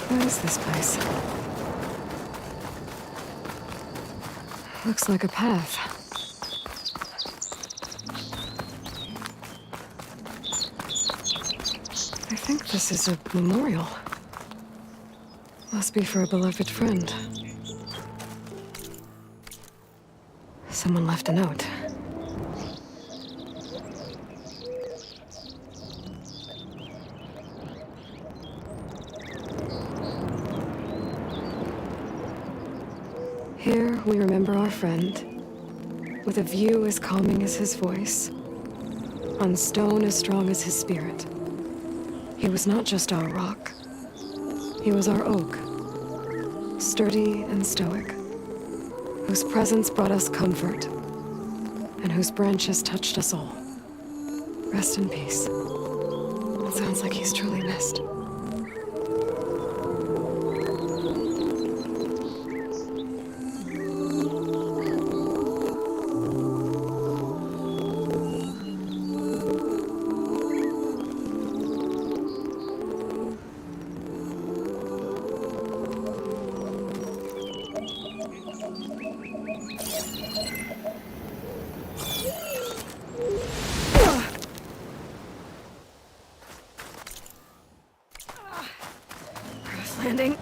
What is this place? Looks like a path. I think this is a memorial. Must be for a beloved friend. Someone left a note. Here we remember our friend, with a view as calming as his voice, on stone as strong as his spirit. He was not just our rock. He was our oak, sturdy and stoic, whose presence brought us comfort, and whose branches touched us all. Rest in peace. It sounds like he's truly missed. Landing.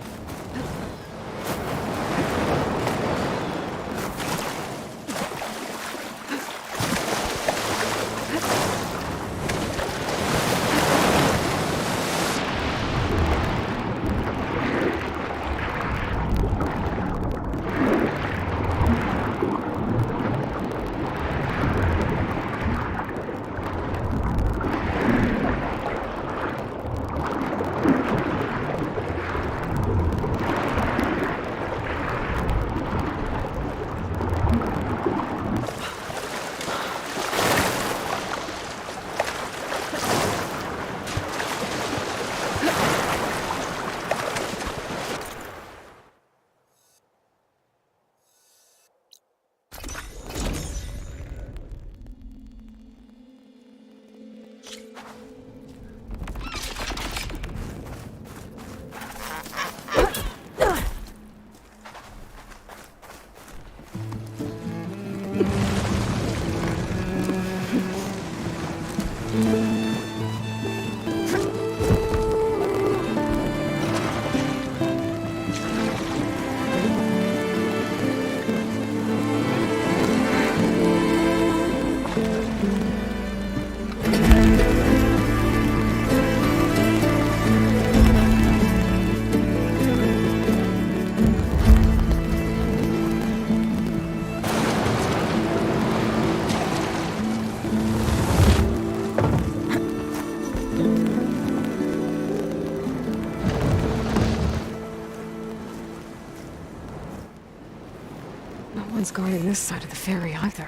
Guarding this side of the ferry either.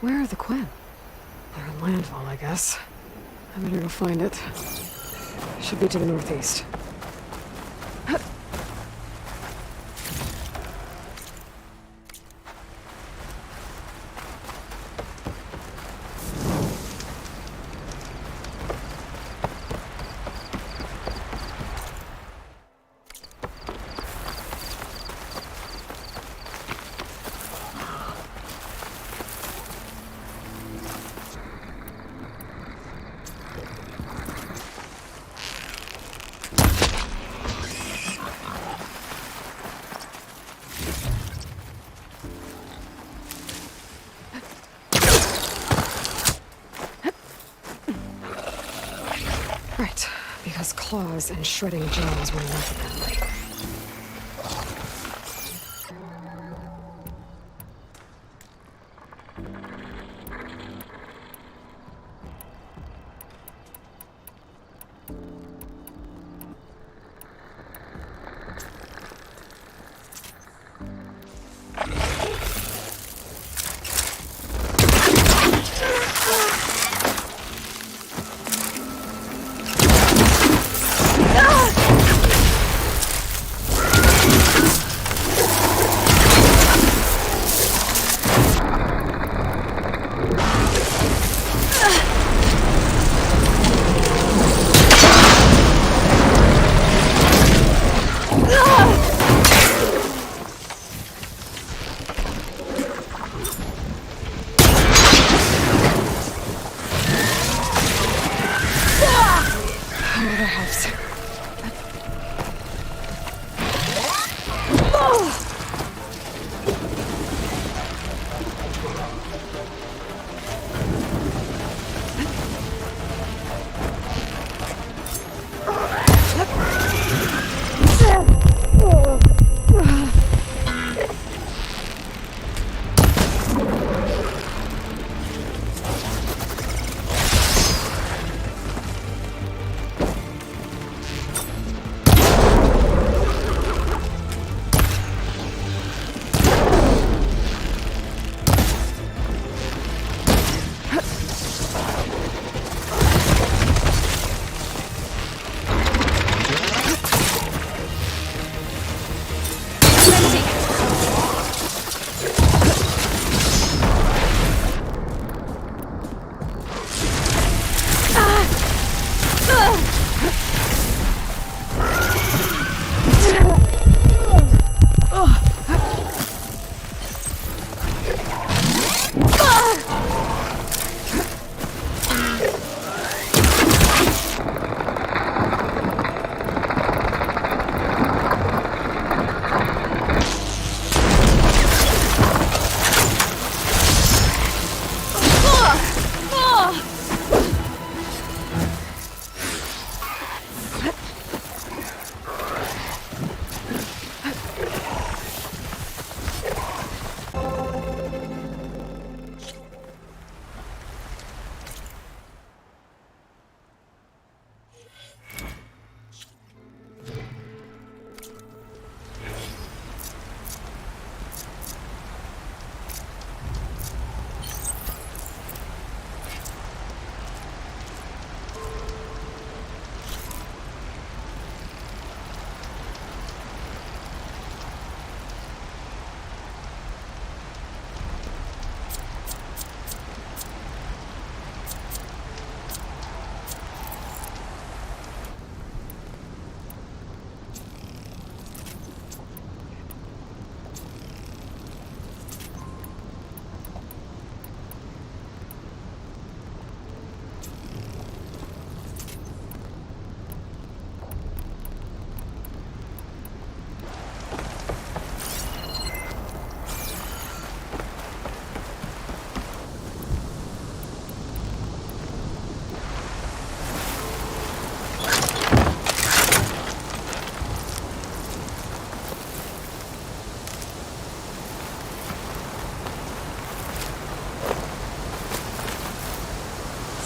Where are the Quen? They're on landfall, I guess. I better go find it. Should be to the northeast. Right, because claws and shredding jaws were enough apparently. moves.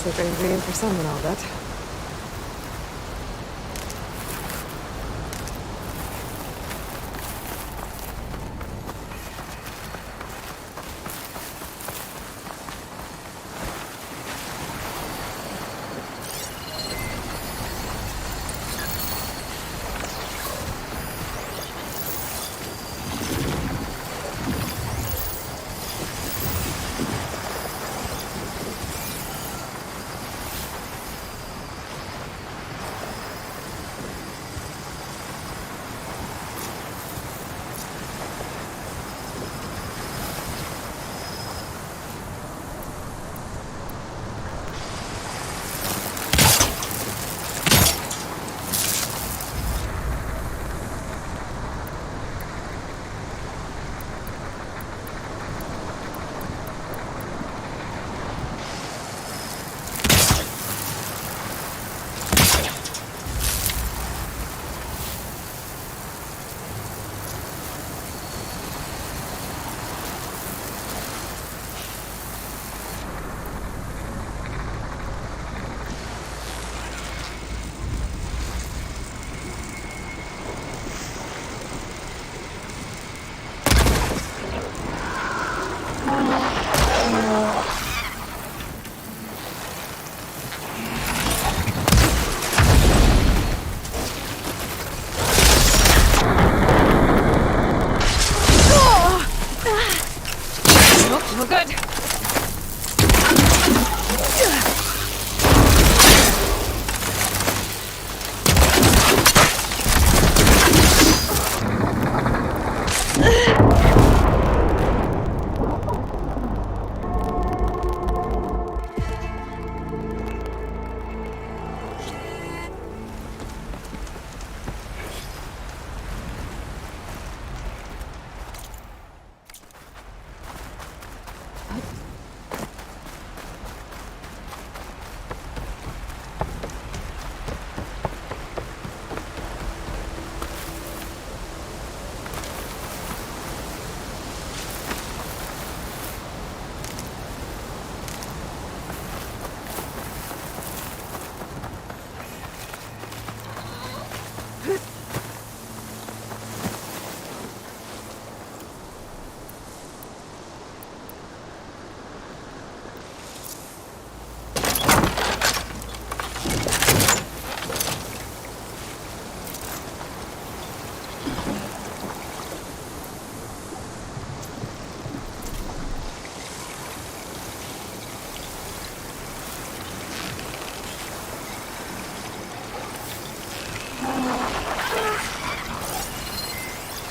Secret ingredient for someone, I'll bet.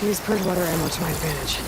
Use purge water ammo to my advantage.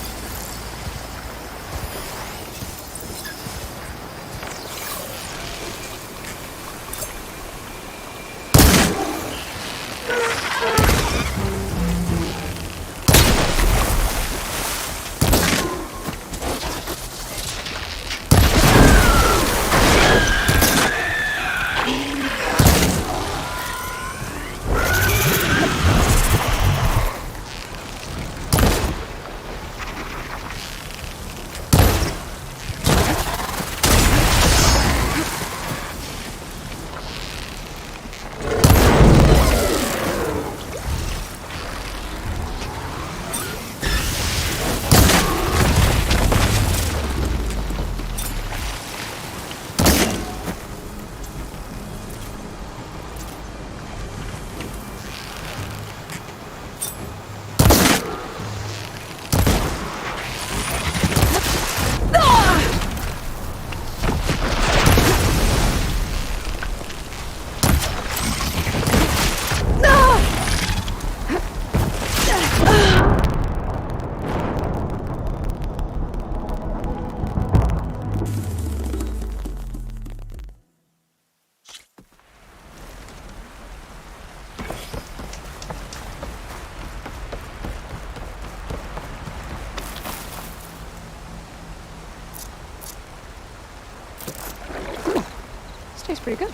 Tastes pretty good.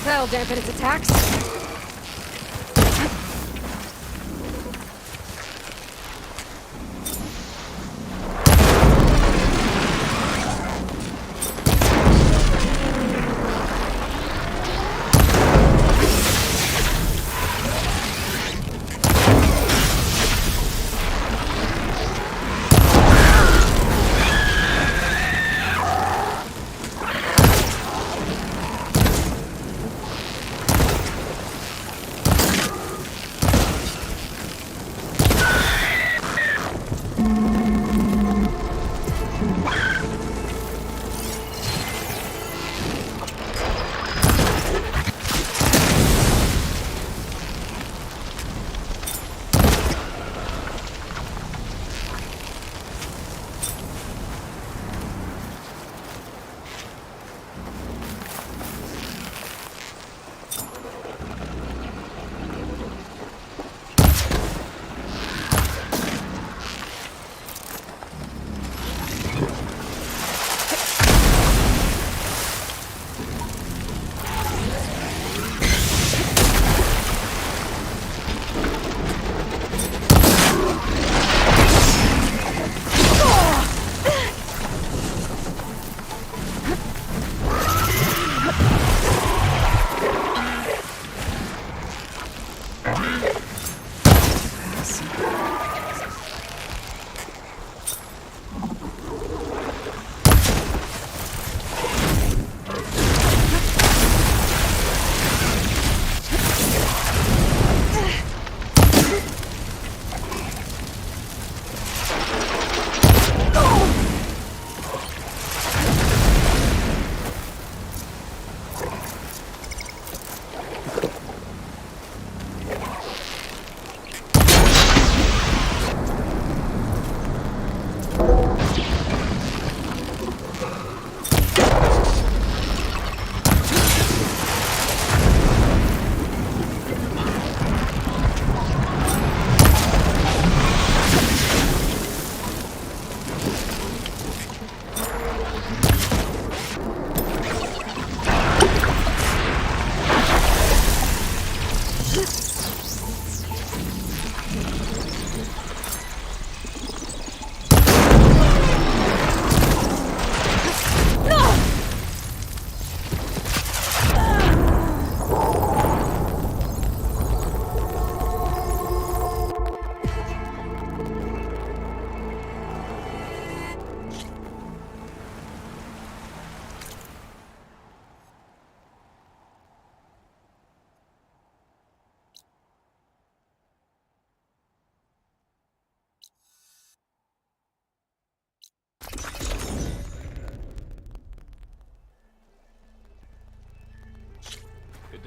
That'll dampen its attacks.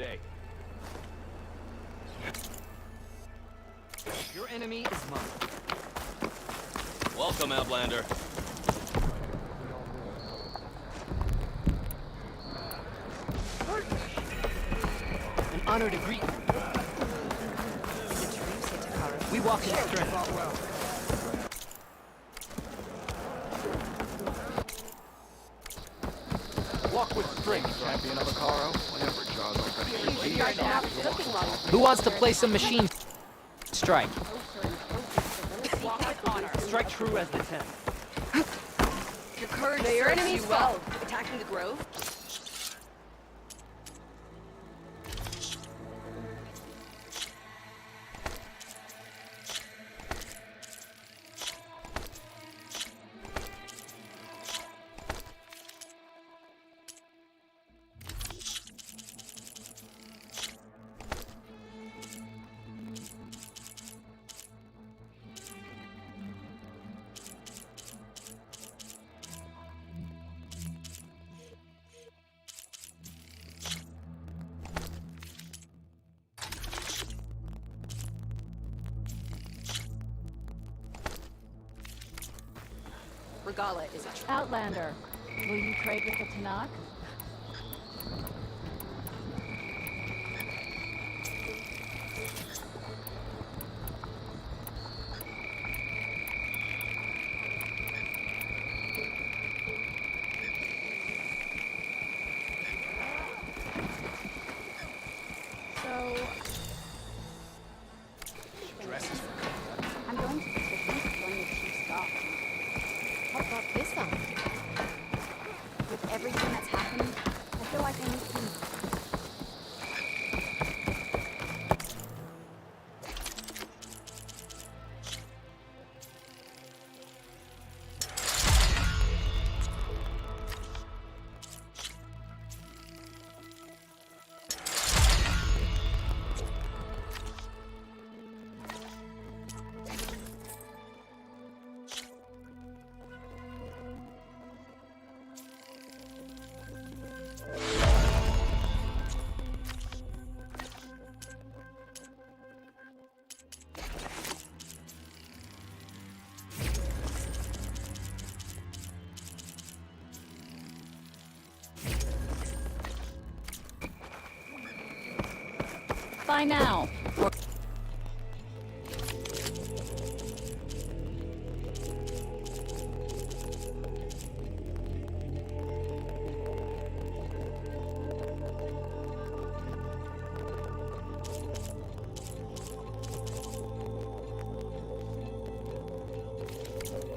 day. Your enemy is mine. Welcome, Outlander. An honor to greet you. We walk in strength. Walk with strength. Champion of Akaro, whenever Charles Who wants to play some machine? Strike. Strike true as the 10. Your courage Your serves enemy's you well. well. Attacking the grove? Regala is a Outlander, will you trade with the Tanakh? dresses for combat. I'm going to the picnic when the chief stops. What brought this up? With everything that's happened, I feel like I need to... By now.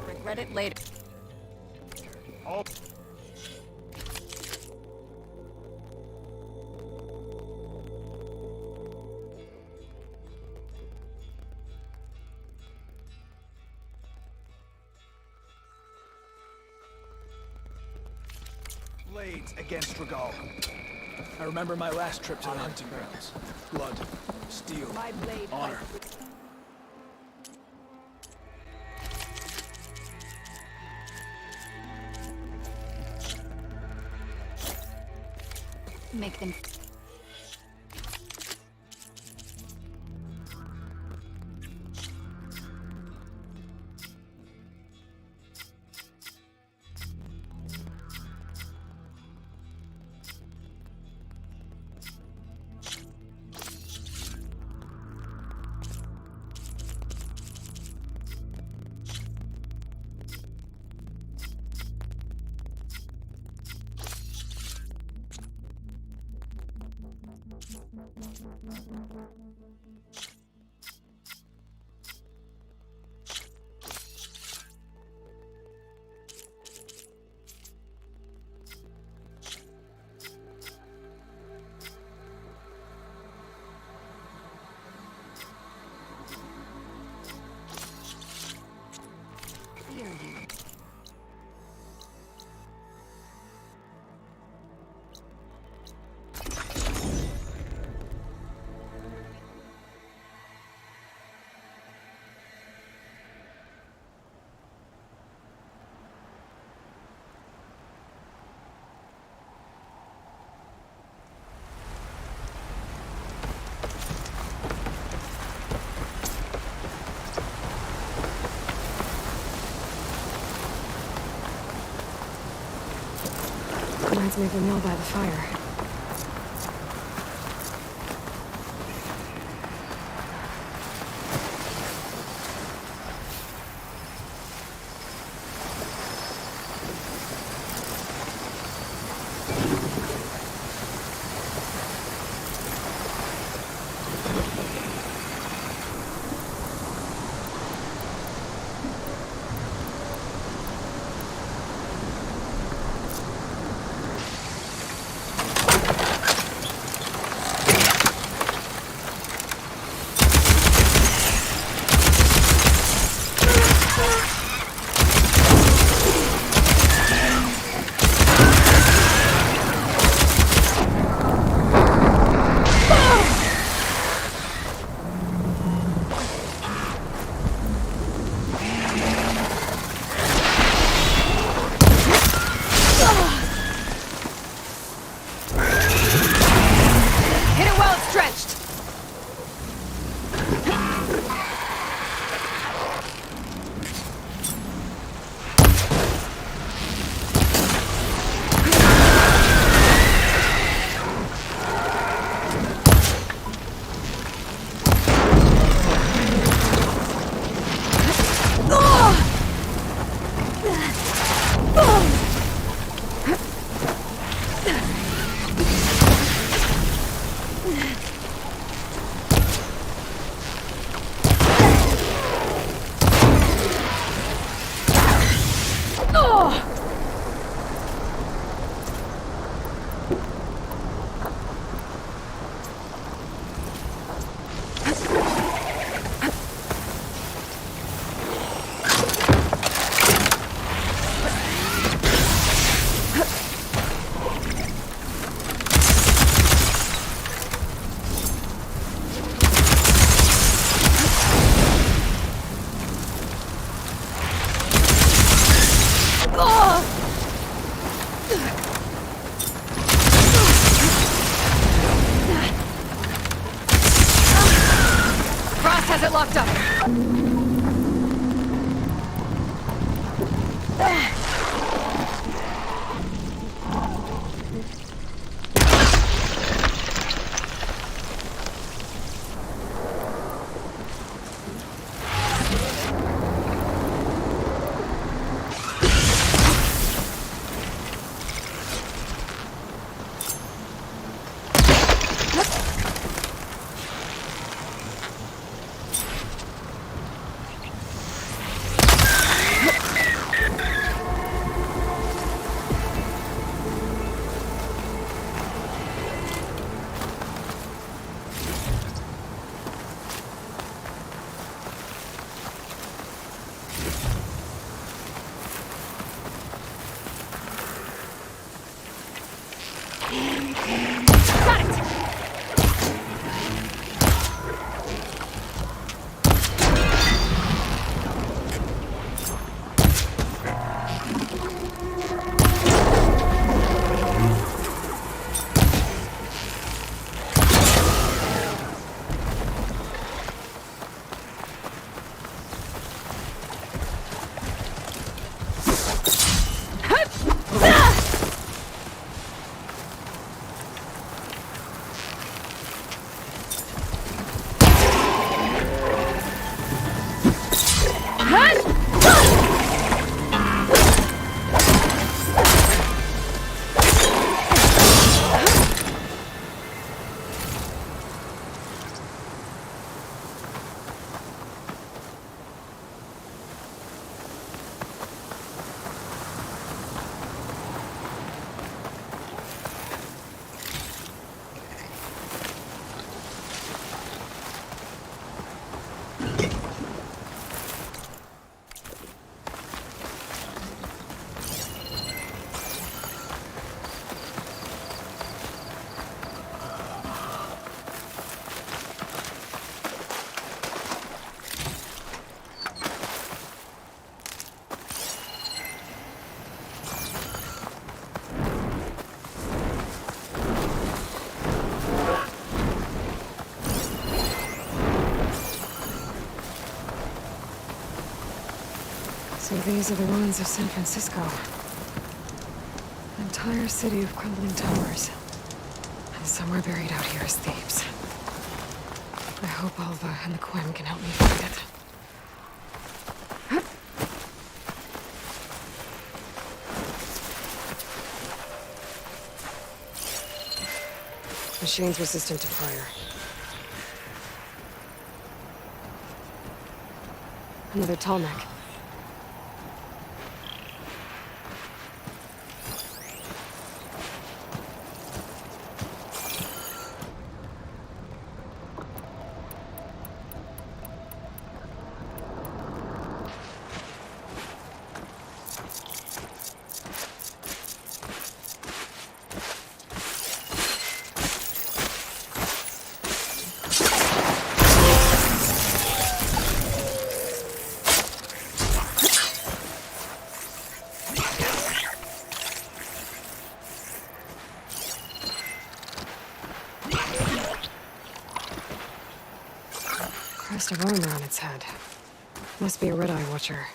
Regret it later. Oh. Blades against Regal. I remember my last trip to the hunting grounds. Blood, steel, My blade honor. fights with... Make them... Fear you. Reminds me of the mill by the fire. Locked up. So these are the ruins of San Francisco. And entire city of crumbling towers. And somewhere buried out here is Thebes. I hope Alva and the Quim can help me find it. Machine's resistant to fire. Another tall neck. Crest of armor on its head. Must be a red-eye watcher.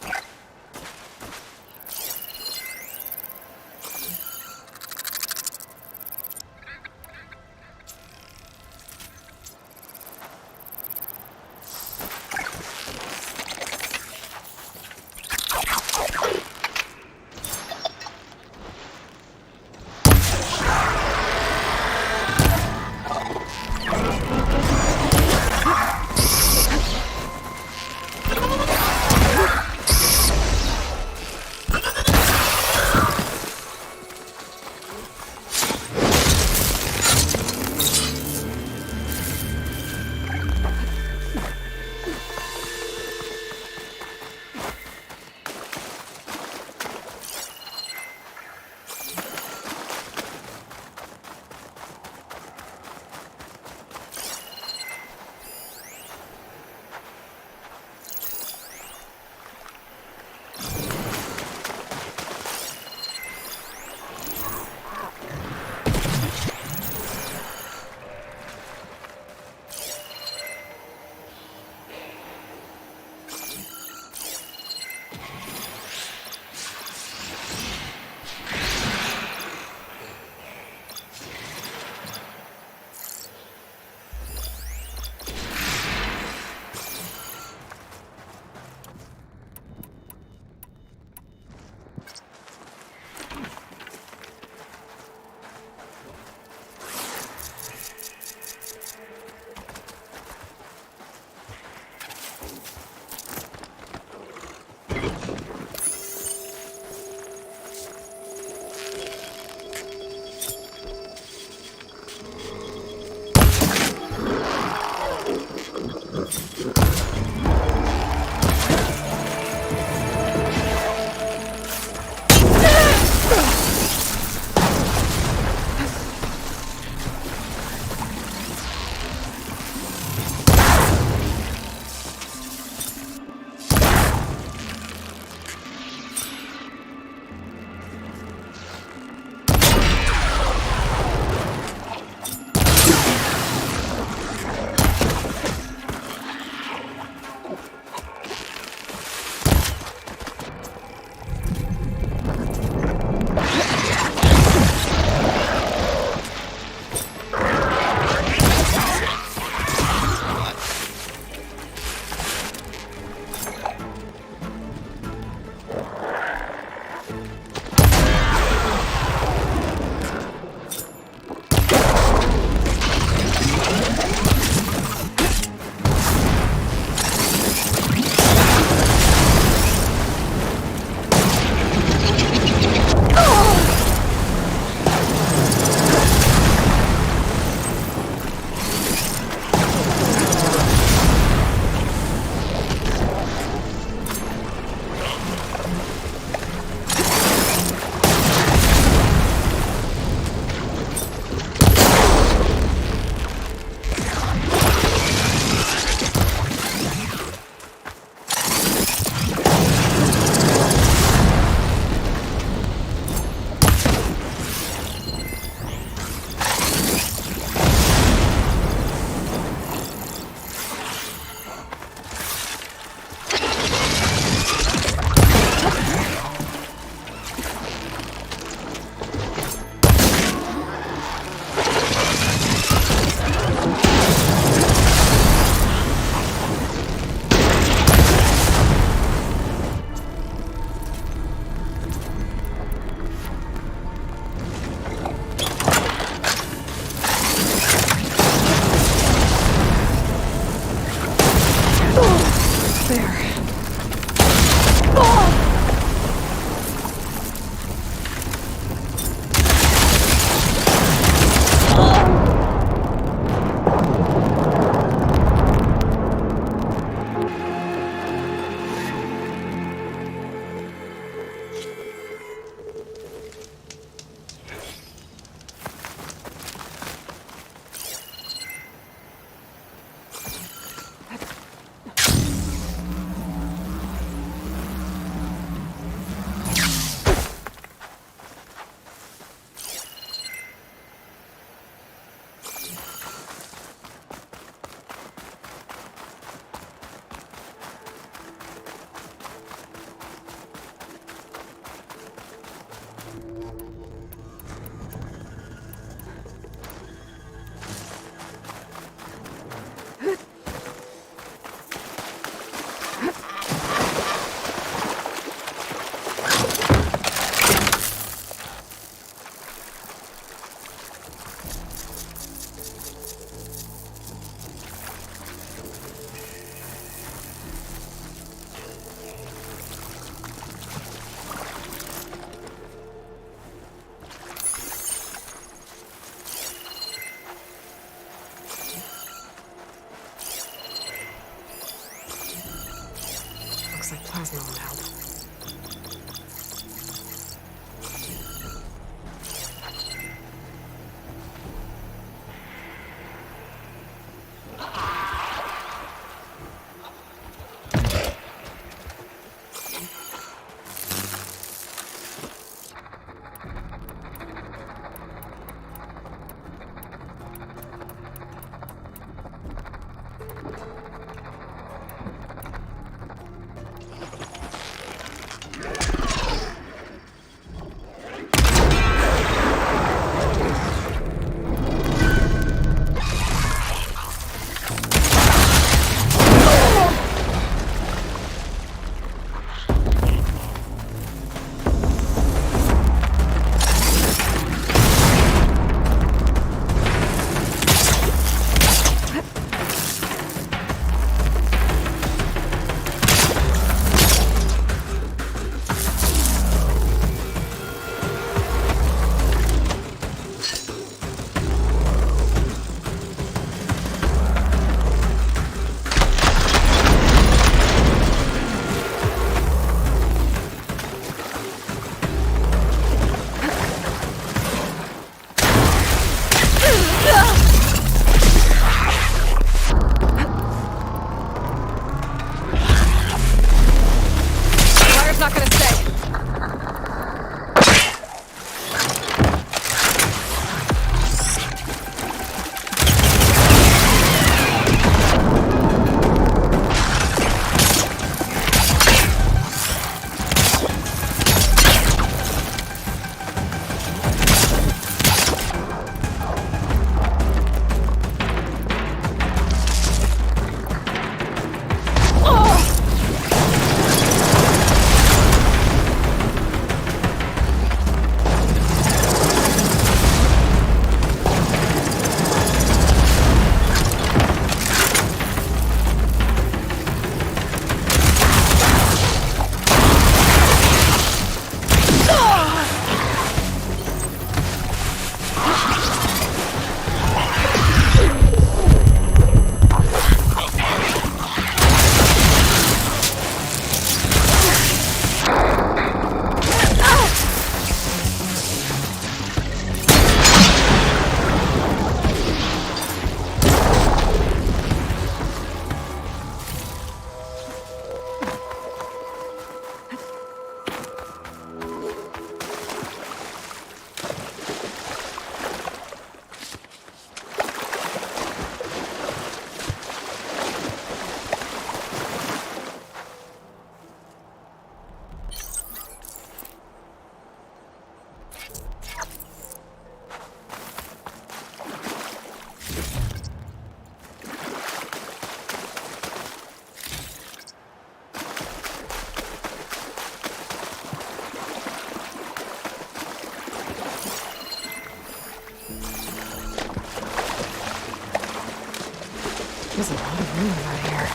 There's a lot of room around here.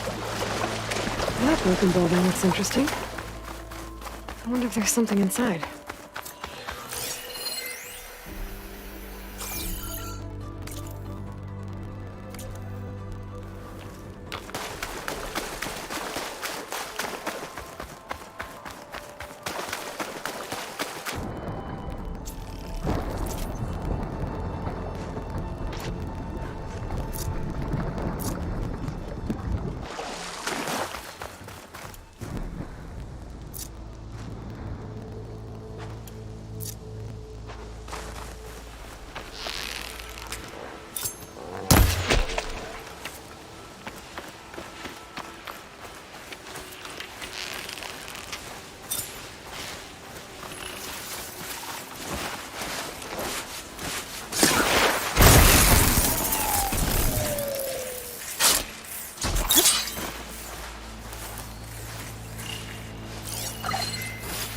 That broken building looks interesting. I wonder if there's something inside.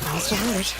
Miles to hurt.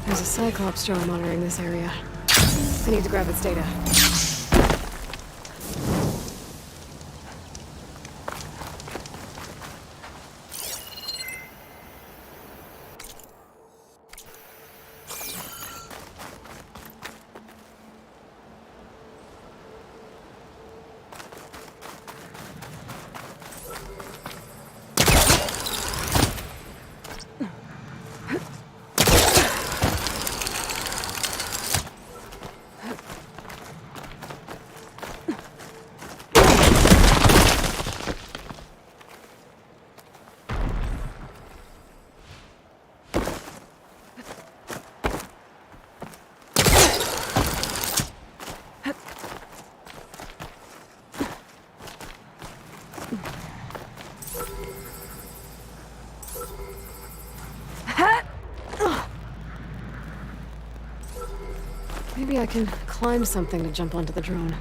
There's a Cyclops jar monitoring this area. I need to grab its data. Maybe I can climb something to jump onto the drone.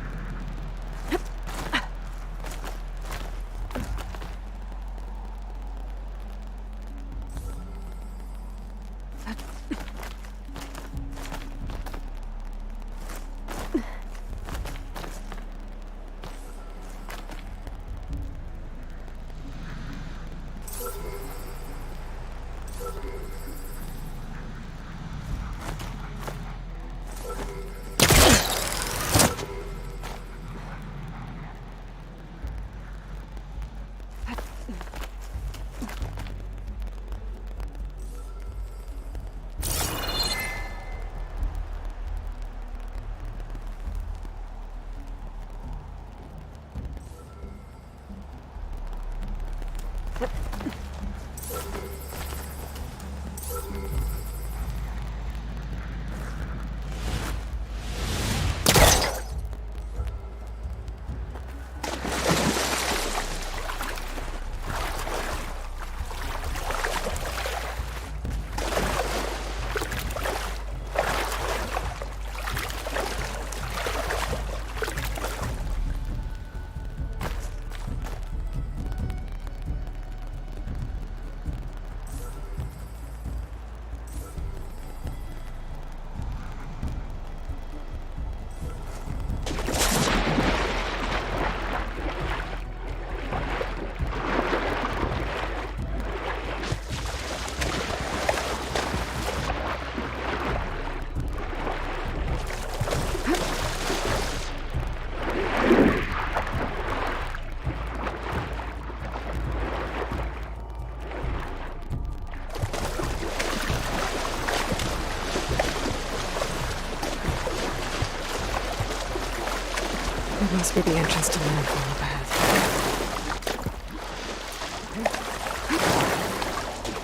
It must be the entrance to landfall up ahead.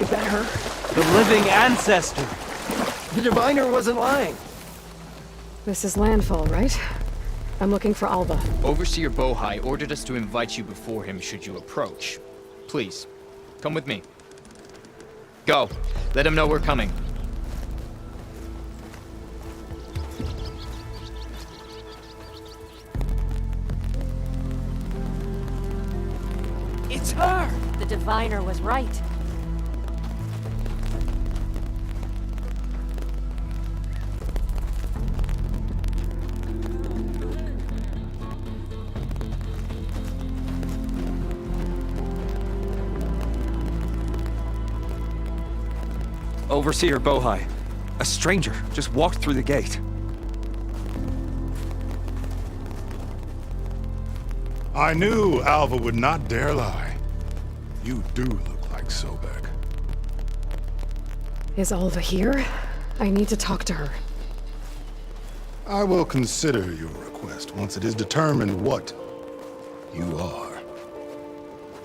Is that her? The living ancestor! The diviner wasn't lying. This is landfall, right? I'm looking for Alva. Overseer Bohai ordered us to invite you before him should you approach. Please, come with me. Go. Let him know we're coming. It's her! The diviner was right. Overseer Bohai. A stranger just walked through the gate. I knew Alva would not dare lie. You do look like Sobek. Is Alva here? I need to talk to her. I will consider your request once it is determined what you are.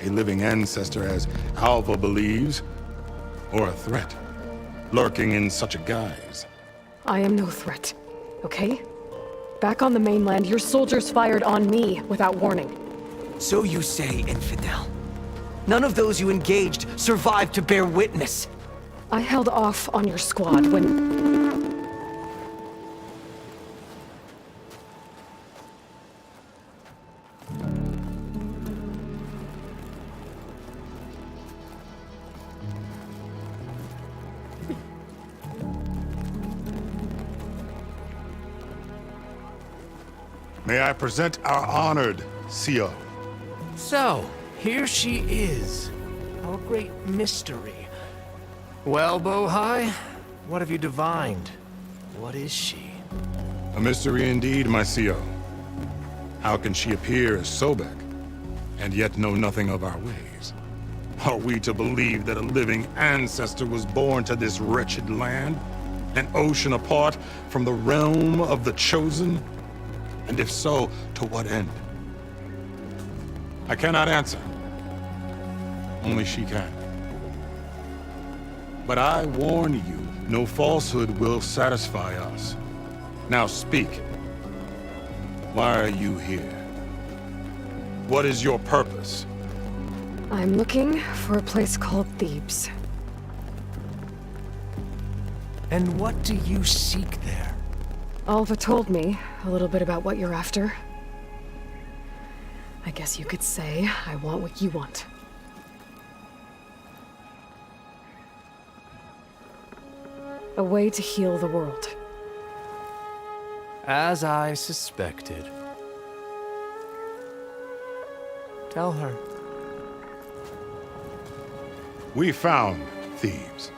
A living ancestor, as Alva believes, or a threat, lurking in such a guise. I am no threat, okay? Back on the mainland, your soldiers fired on me without warning. So you say, infidel. None of those you engaged survived to bear witness. I held off on your squad when... May I present our honored CO. So, here she is. Our great mystery. Well, Bohai, what have you divined? What is she? A mystery indeed, my CO. How can she appear as Sobek, and yet know nothing of our ways? Are we to believe that a living ancestor was born to this wretched land? An ocean apart from the realm of the Chosen? And if so, to what end? I cannot answer. Only she can. But I warn you, no falsehood will satisfy us. Now speak. Why are you here? What is your purpose? I'm looking for a place called Thebes. And what do you seek there? Alva told me a little bit about what you're after. I guess you could say I want what you want. A way to heal the world. As I suspected. Tell her. We found Thebes,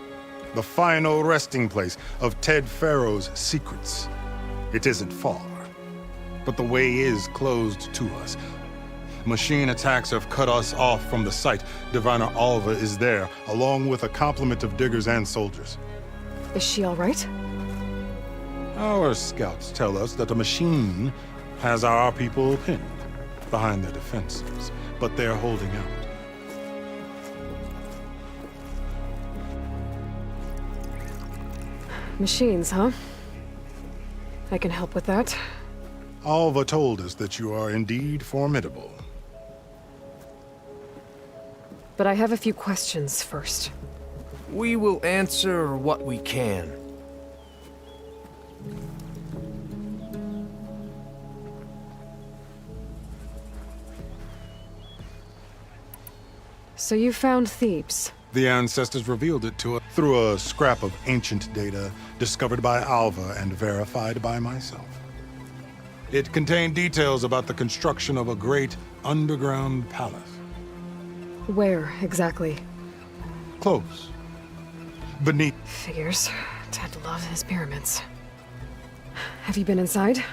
the final resting place of Ted Pharaoh's secrets. It isn't far, but the way is closed to us. Machine attacks have cut us off from the site. Diviner Alva is there, along with a complement of diggers and soldiers. Is she all right? Our scouts tell us that a machine has our people pinned behind their defenses, but they're holding out. Machines, huh? I can help with that. Alva told us that you are indeed formidable. But I have a few questions first. We will answer what we can. So you found Thebes. The ancestors revealed it to us through a scrap of ancient data discovered by Alva and verified by myself. It contained details about the construction of a great underground palace. Where, exactly? Close. Beneath. Figures. Ted loved his pyramids. Have you been inside?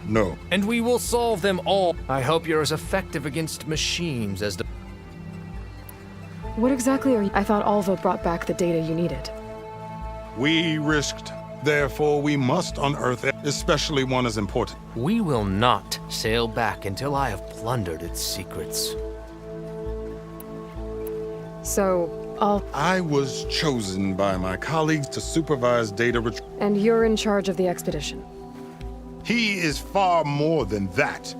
No. And we will solve them all. I hope you're as effective against machines as the... What exactly are you? I thought Alva brought back the data you needed. We risked Therefore, we must unearth it, especially one as important. We will not sail back until I have plundered its secrets. So, I was chosen by my colleagues to supervise data retrieval. and you're in charge of the expedition. He is far more than that.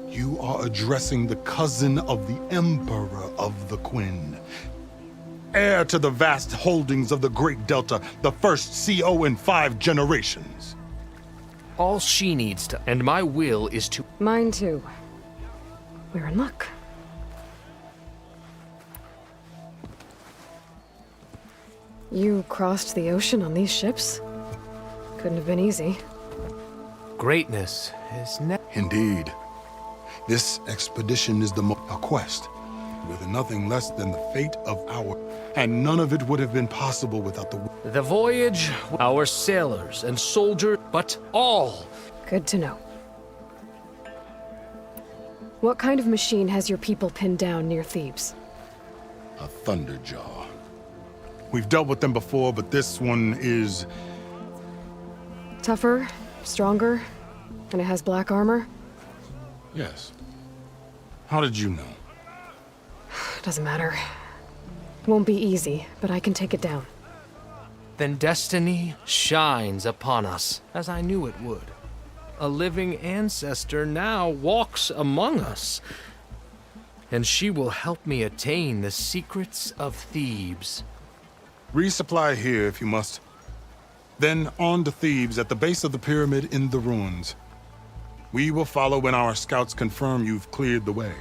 You are addressing the cousin of the Emperor of the Quinn. Heir to the vast holdings of the Great Delta, the first CO in 5 generations. All she needs to, and my will is to. Mine too. We're in luck. You crossed the ocean on these ships? Couldn't have been easy. Greatness is Indeed. This expedition is a quest, with nothing less than the fate of our... And none of it would have been possible without the voyage, our sailors and soldiers, but all. Good to know. What kind of machine has your people pinned down near Thebes? A thunderjaw. We've dealt with them before, but this one is... Tougher, stronger, and it has black armor? Yes. How did you know? Doesn't matter. Won't be easy, but I can take it down. Then destiny shines upon us, as I knew it would. A living ancestor now walks among us, and she will help me attain the secrets of Thebes. Resupply here if you must. Then on to Thebes at the base of the pyramid in the ruins. We will follow when our scouts confirm you've cleared the way.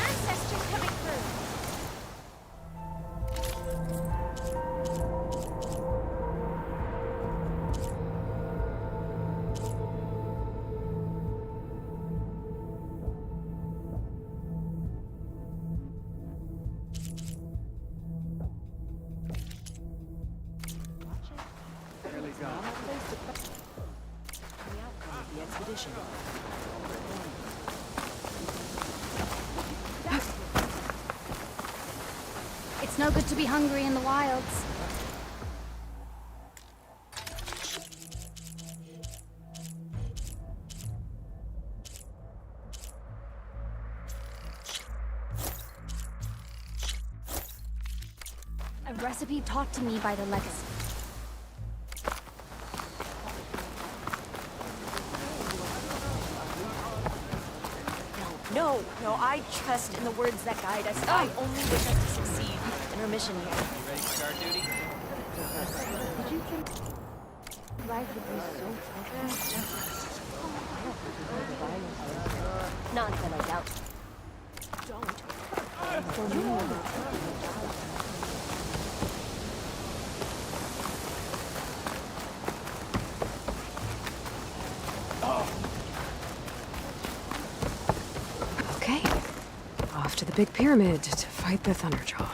Ancestors coming through. It's no good to be hungry in the wilds. A recipe taught to me by the legacy. No, I trust in the words that guide us. I only wish us to succeed in our mission here. You ready to start duty? Did you think life would be so pleasant? Not that I doubt. Okay. Off to the big pyramid to fight the Thunderjaw.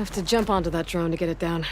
Have to jump onto that drone to get it down.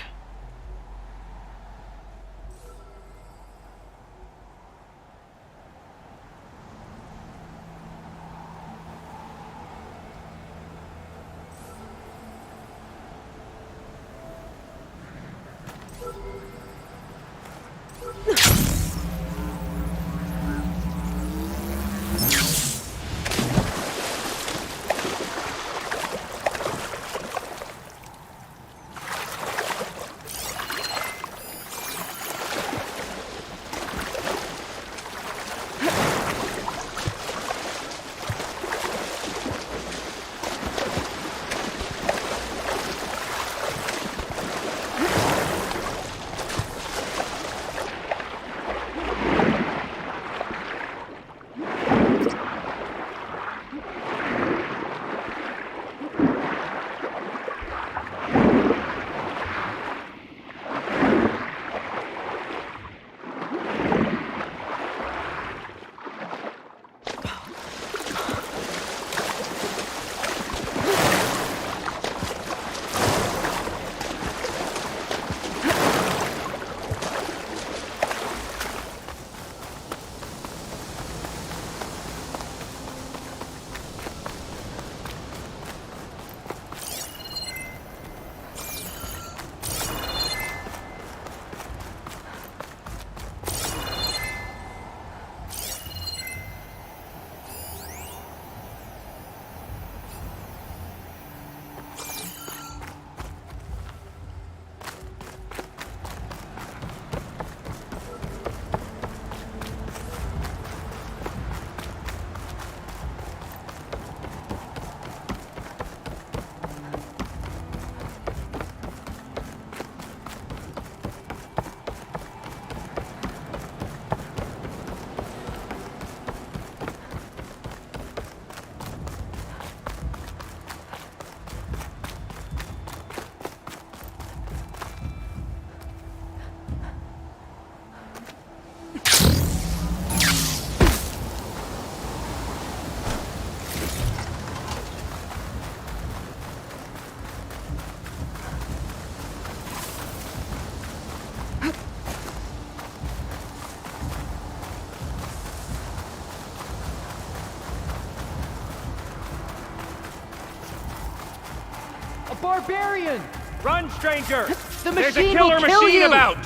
Barbarian! Run, stranger! The There's a machine killer will kill machine you! about!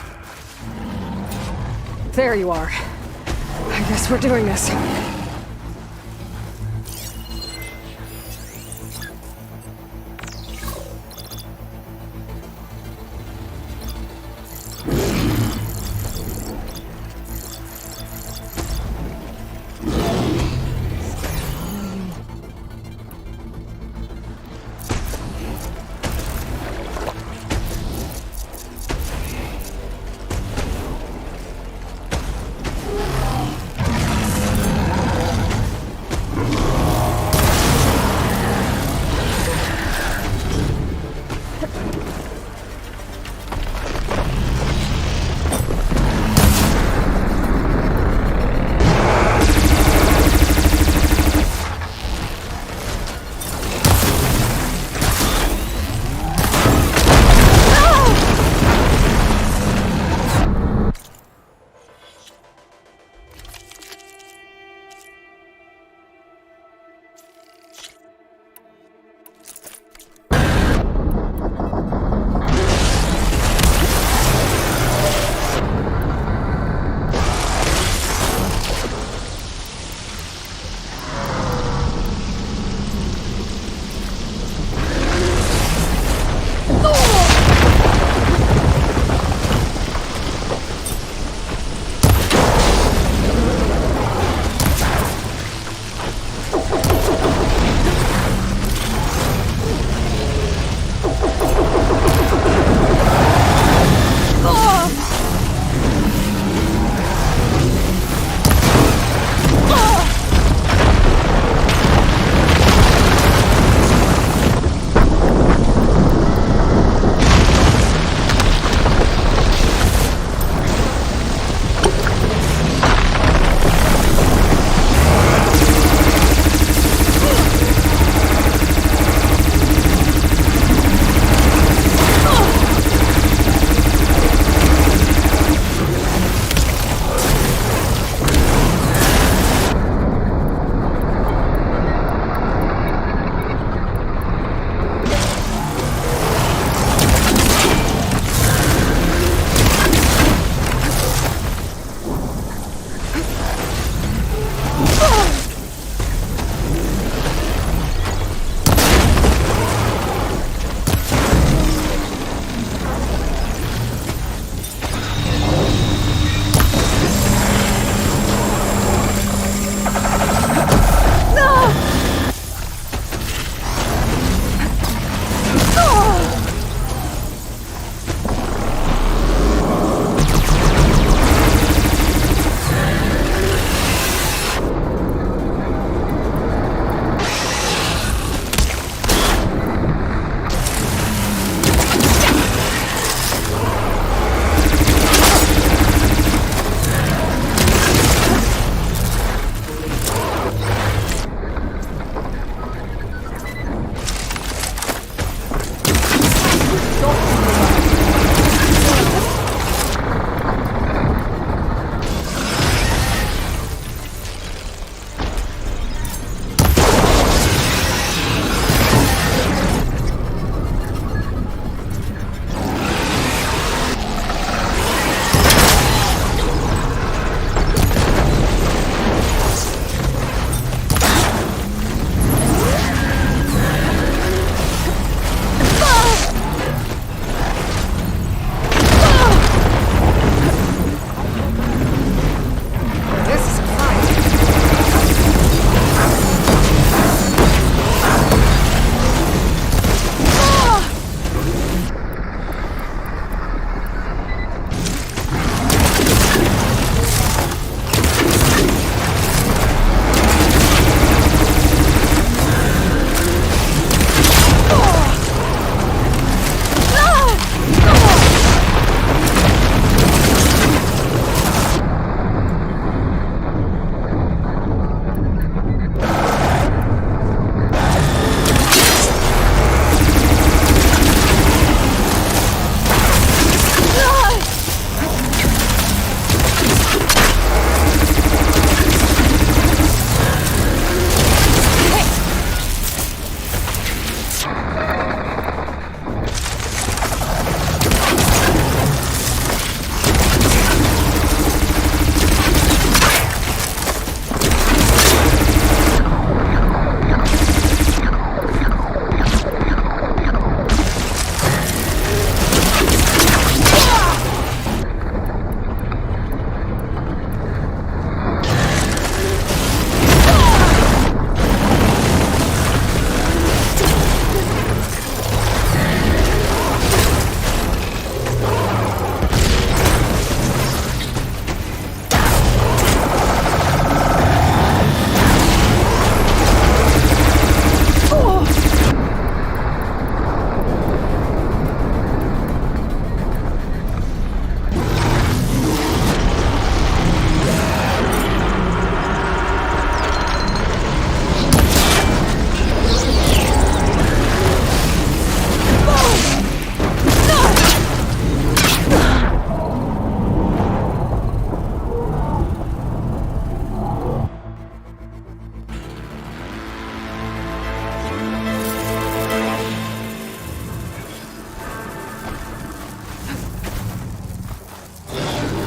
There you are. I guess we're doing this.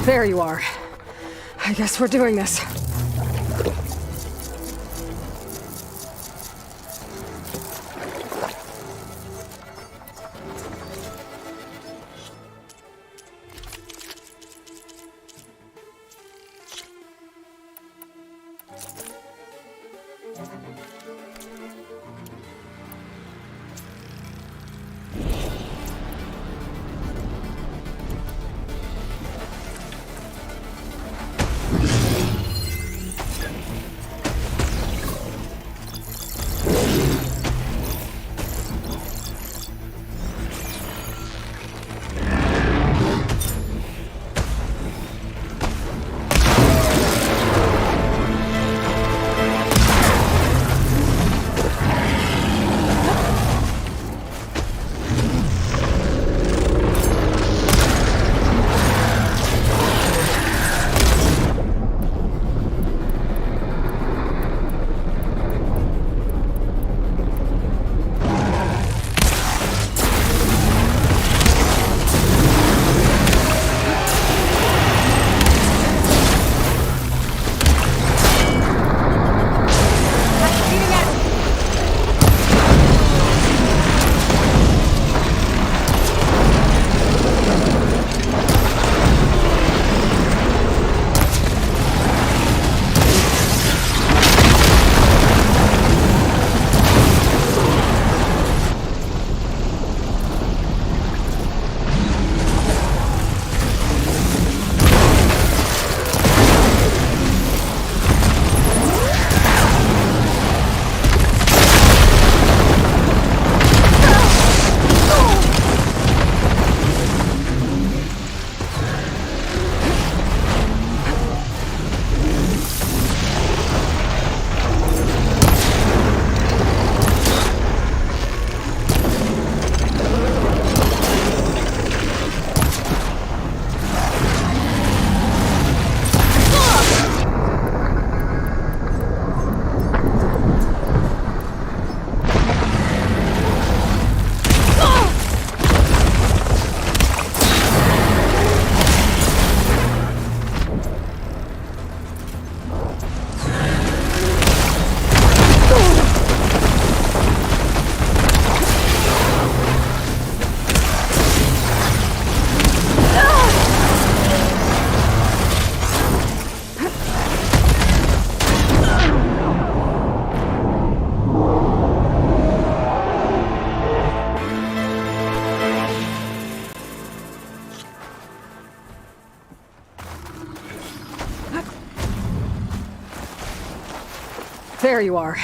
There you are. I guess we're doing this. There you are.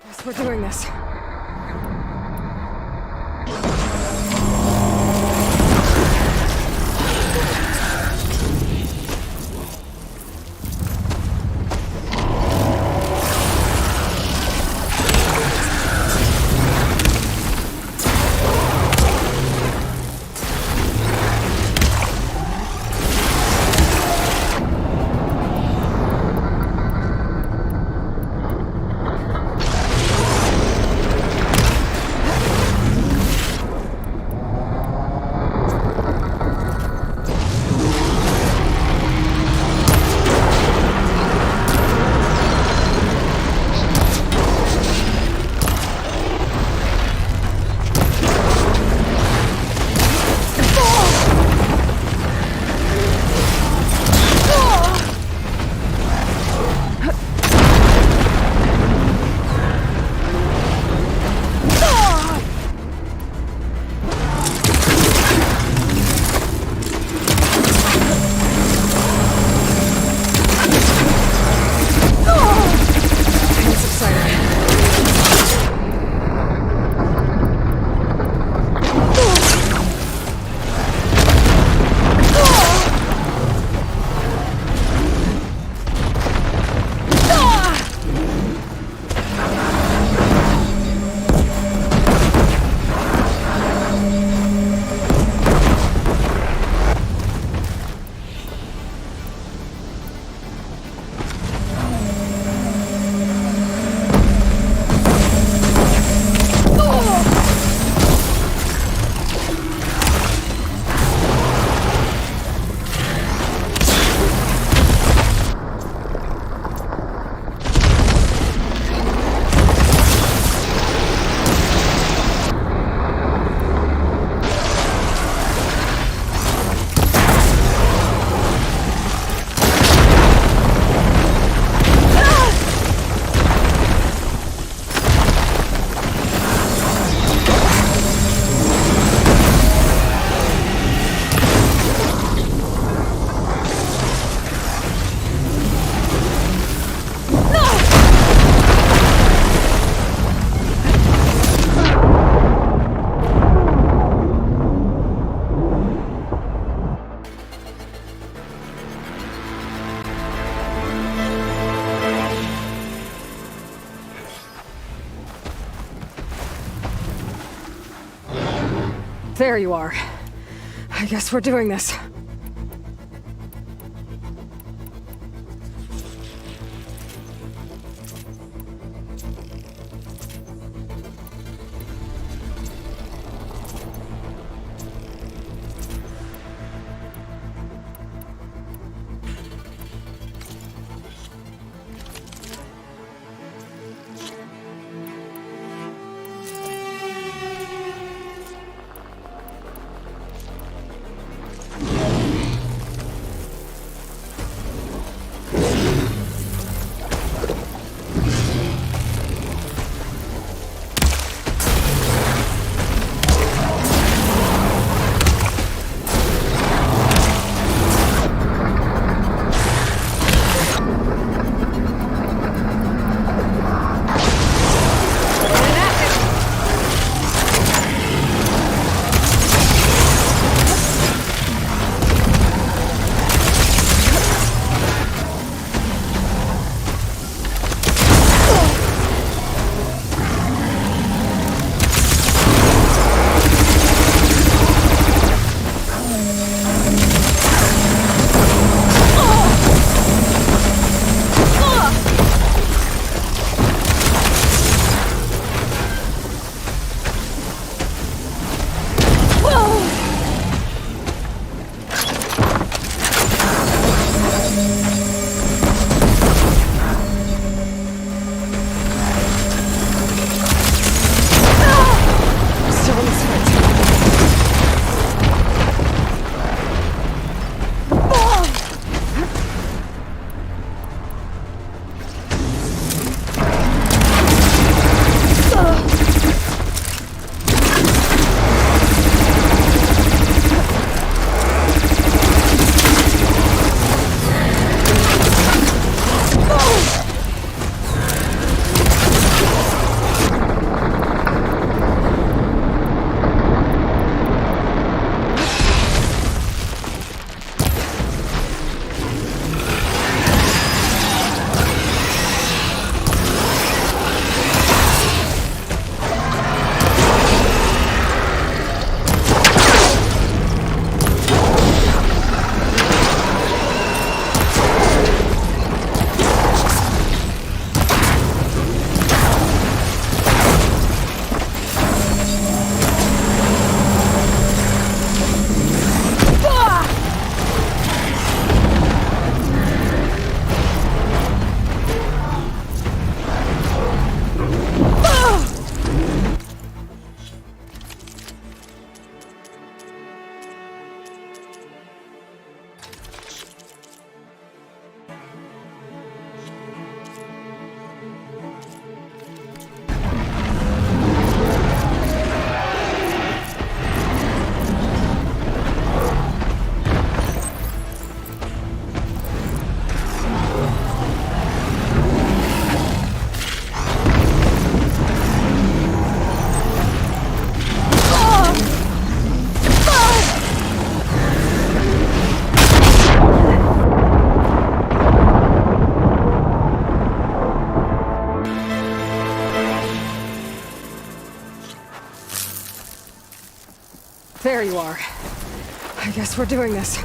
Guess we're doing this. There you are. I guess we're doing this. There you are. I guess we're doing this.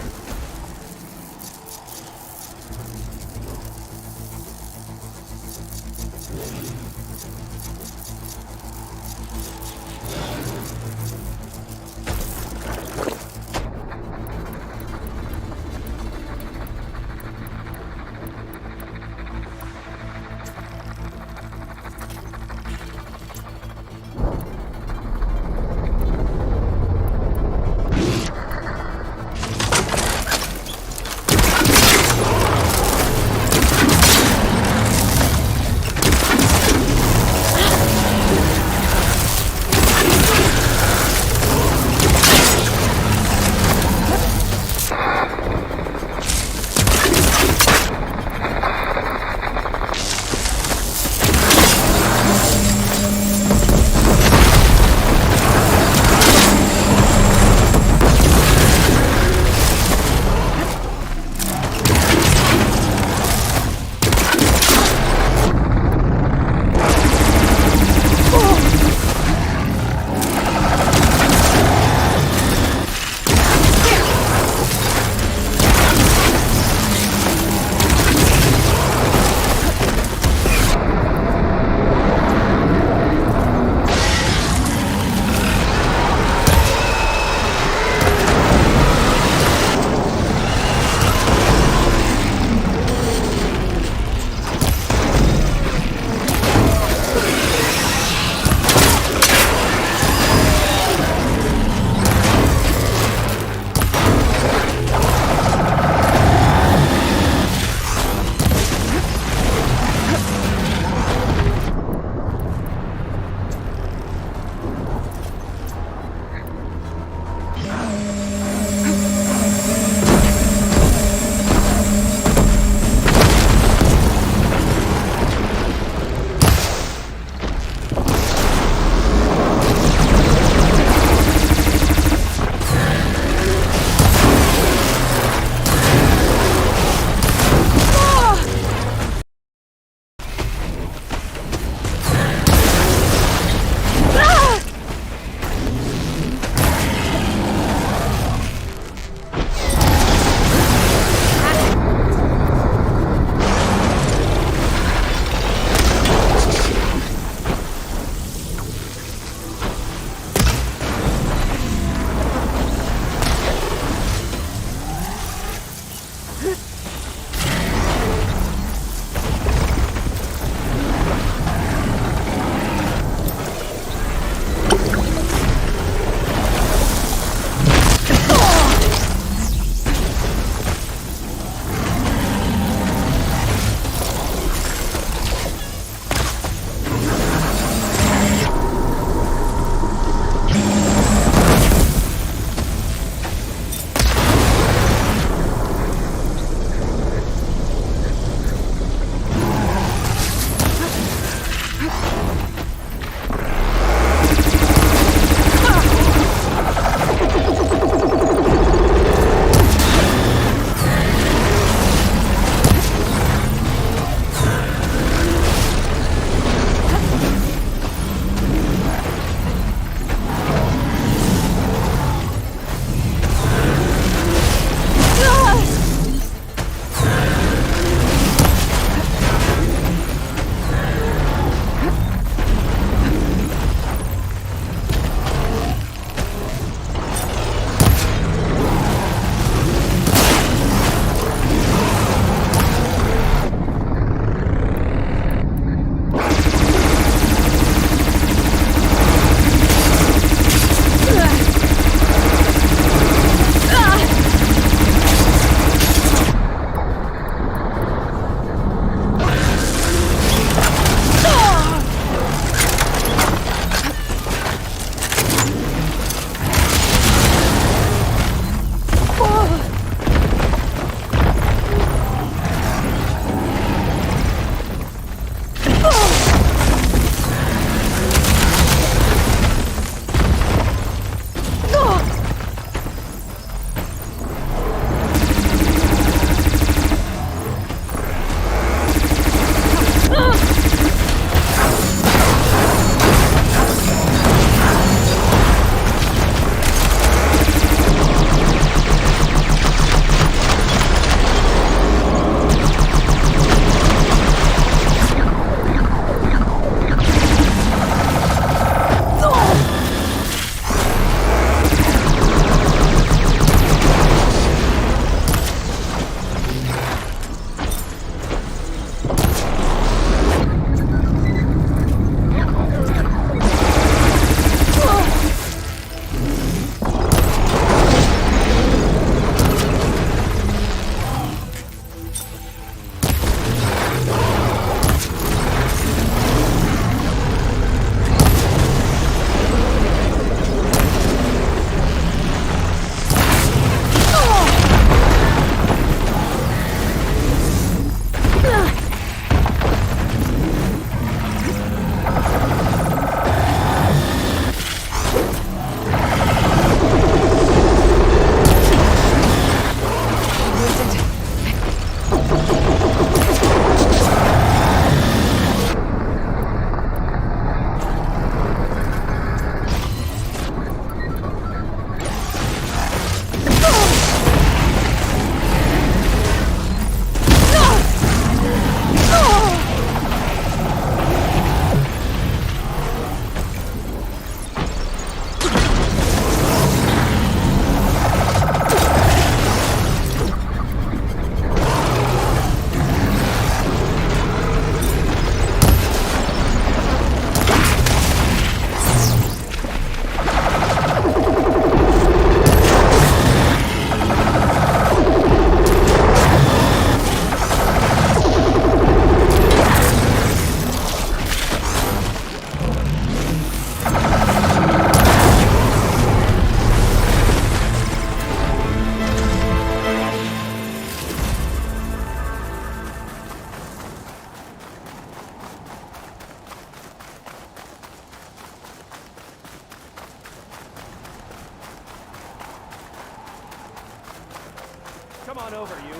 Come on over, you.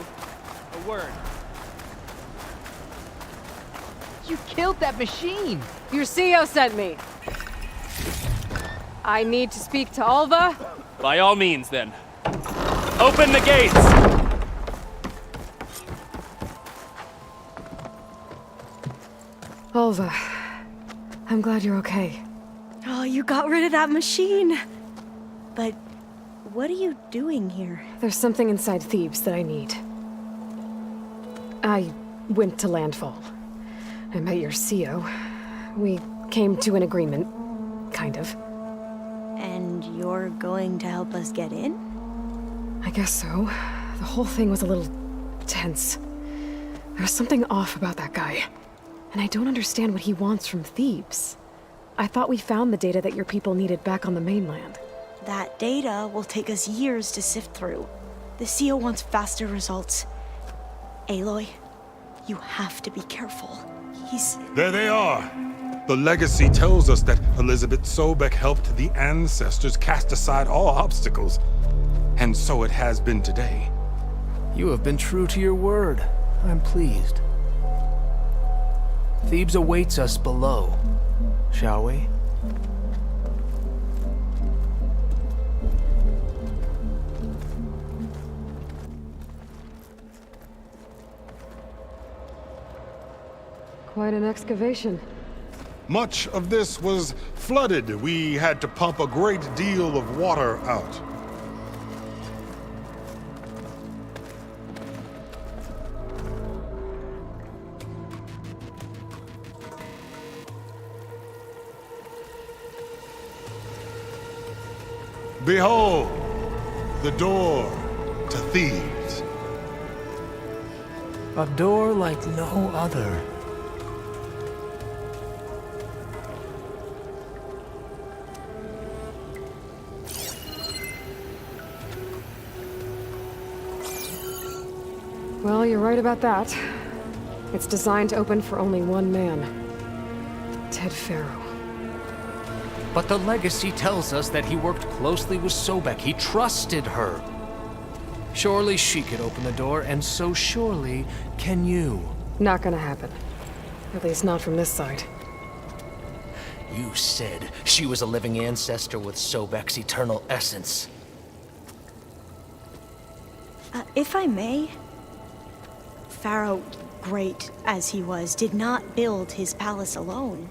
A word. You killed that machine! Your CEO sent me. I need to speak to Alva. By all means, then. Open the gates! Alva, I'm glad you're okay. Oh, you got rid of that machine. But what are you doing here? There's something inside Thebes that I need. I went to landfall. I met your CEO. We came to an agreement, kind of. And you're going to help us get in? I guess so. The whole thing was a little tense. There was something off about that guy. And I don't understand what he wants from Thebes. I thought we found the data that your people needed back on the mainland. That data will take us years to sift through. The CEO wants faster results. Aloy, you have to be careful. There they are! The legacy tells us that Elizabeth Sobek helped the ancestors cast aside all obstacles. And so it has been today. You have been true to your word. I'm pleased. Thebes awaits us below, shall we? Quite an excavation. Much of this was flooded. We had to pump a great deal of water out. Behold, the door to Thebes. A door like no other. Well, you're right about that. It's designed to open for only one man. Ted Faro. But the legacy tells us that he worked closely with Sobek. He trusted her. Surely she could open the door, and so surely can you. Not gonna happen. At least not from this side. You said she was a living ancestor with Sobek's eternal essence. If I may, Pharaoh, great as he was, did not build his palace alone.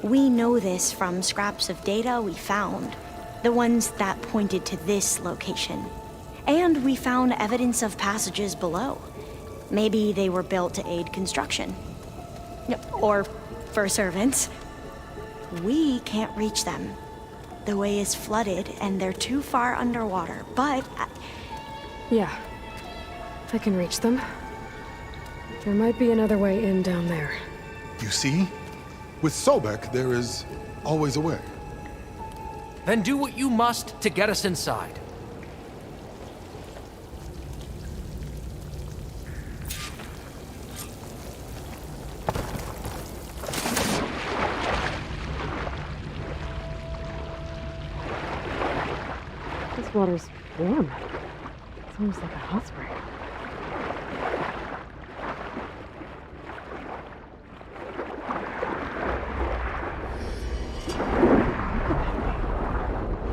We know this from scraps of data we found, the ones that pointed to this location. And we found evidence of passages below. Maybe they were built to aid construction. Or for servants. We can't reach them. The way is flooded and they're too far underwater, but... Yeah. I can reach them. There might be another way in down there. You see? With Sobek, there is always a way. Then do what you must to get us inside. This water's warm. It's almost like a hot spring.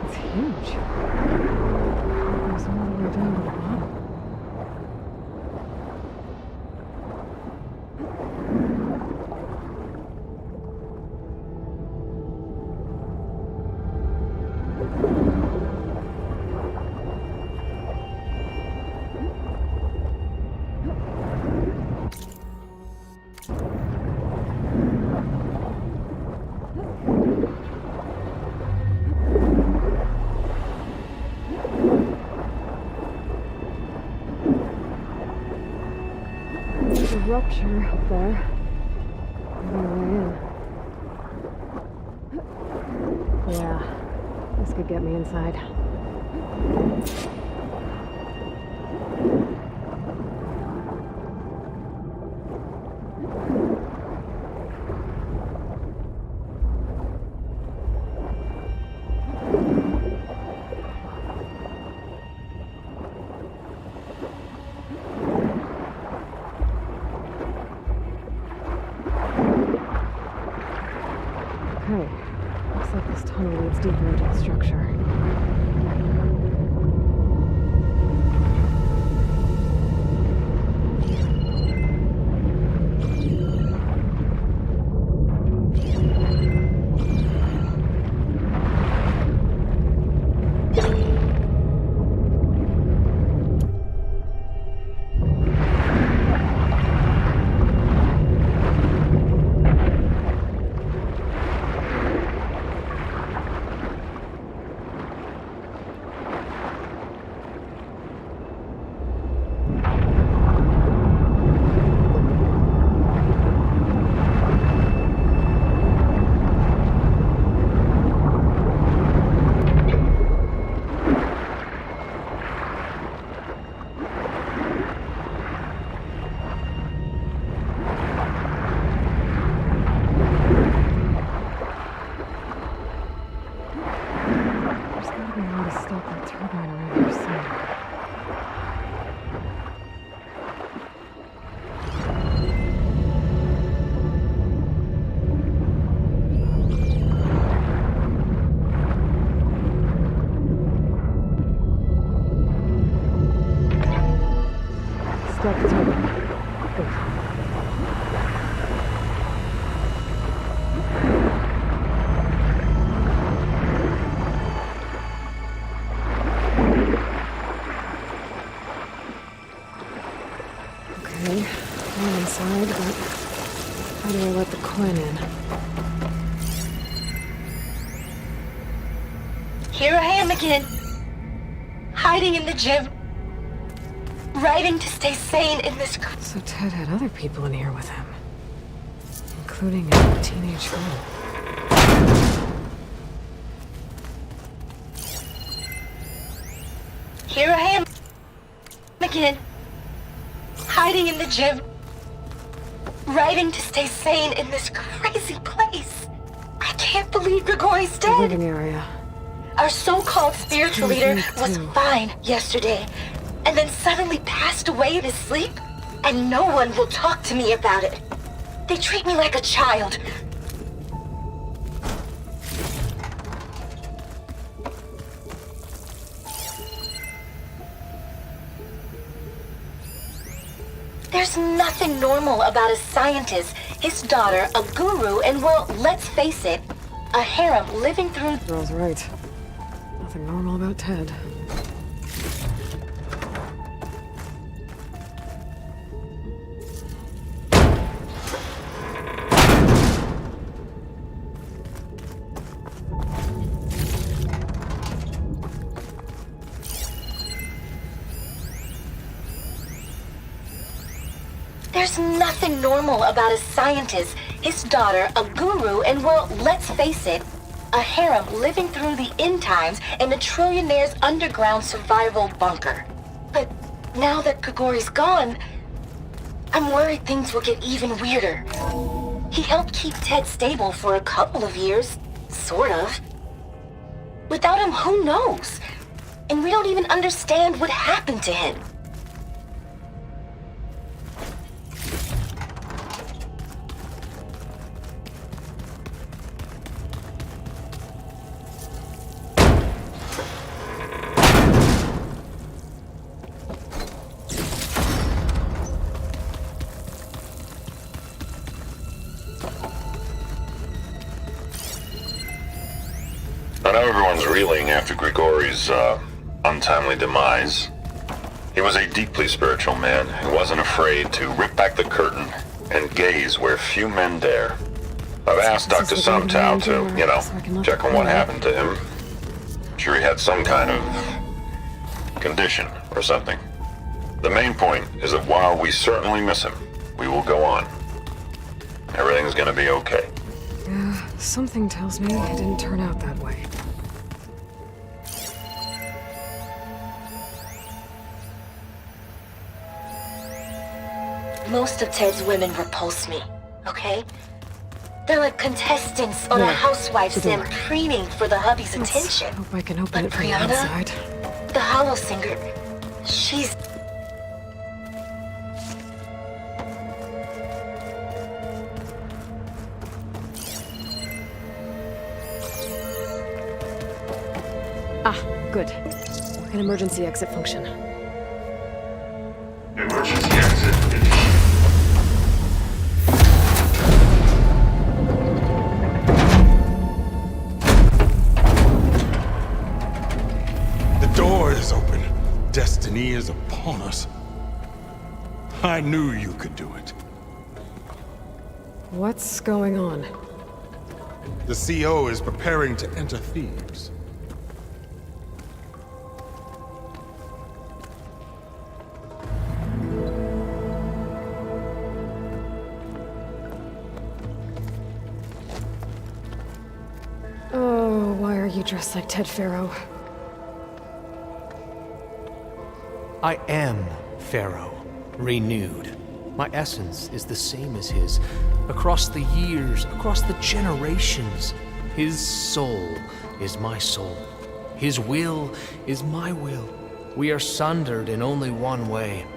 It's huge. There's all the way down to the bottom. Rupture up there. Yeah, this could get me inside. Looks like this tunnel leads deeper into the structure. Inside, but how do I let the coin in? Here I am again, hiding in the gym, writing to stay sane in this. So Ted had other people in here with him, including a teenage girl. Here I am again, hiding in the gym, writing to stay sane in this crazy place. I can't believe Grigori's The dead. living area. Our so-called spiritual leader was fine yesterday, and then suddenly passed away in his sleep, and no one will talk to me about it. They treat me like a child. There's nothing normal about a scientist, his daughter, a guru, and well, let's face it, a harem living through... Girl's right. Nothing normal about Ted. There's nothing normal about a scientist, his daughter, a guru, and well, let's face it, a harem living through the end times in a trillionaire's underground survival bunker. But now that Grigori's gone, I'm worried things will get even weirder. He helped keep Ted stable for a couple of years, sort of. Without him, who knows? And we don't even understand what happened to him. I know everyone's reeling after Grigori's untimely demise. He was a deeply spiritual man who wasn't afraid to rip back the curtain and gaze where few men dare. I've asked Dr. Sumtow to, check on what happened to him. I'm sure he had some kind of condition or something. The main point is that while we certainly miss him, we will go on. Everything's gonna be okay. Yeah, something tells me it didn't turn out that way. Most of Ted's women repulse me, okay? They're like contestants on a housewife sim preening for the hubby's attention. I hope I can open But it from the Brianna, inside. the hollow singer, she's... Ah, good. An emergency exit function. Emergency exit initiated. The door is open. Destiny is upon us. I knew you could do it. What's going on? The CO is preparing to enter Thebes. Oh, why are you dressed like Ted Pharaoh? I am Pharaoh, renewed. My essence is the same as his. Across the years, across the generations, his soul is my soul. His will is my will. We are sundered in only one way.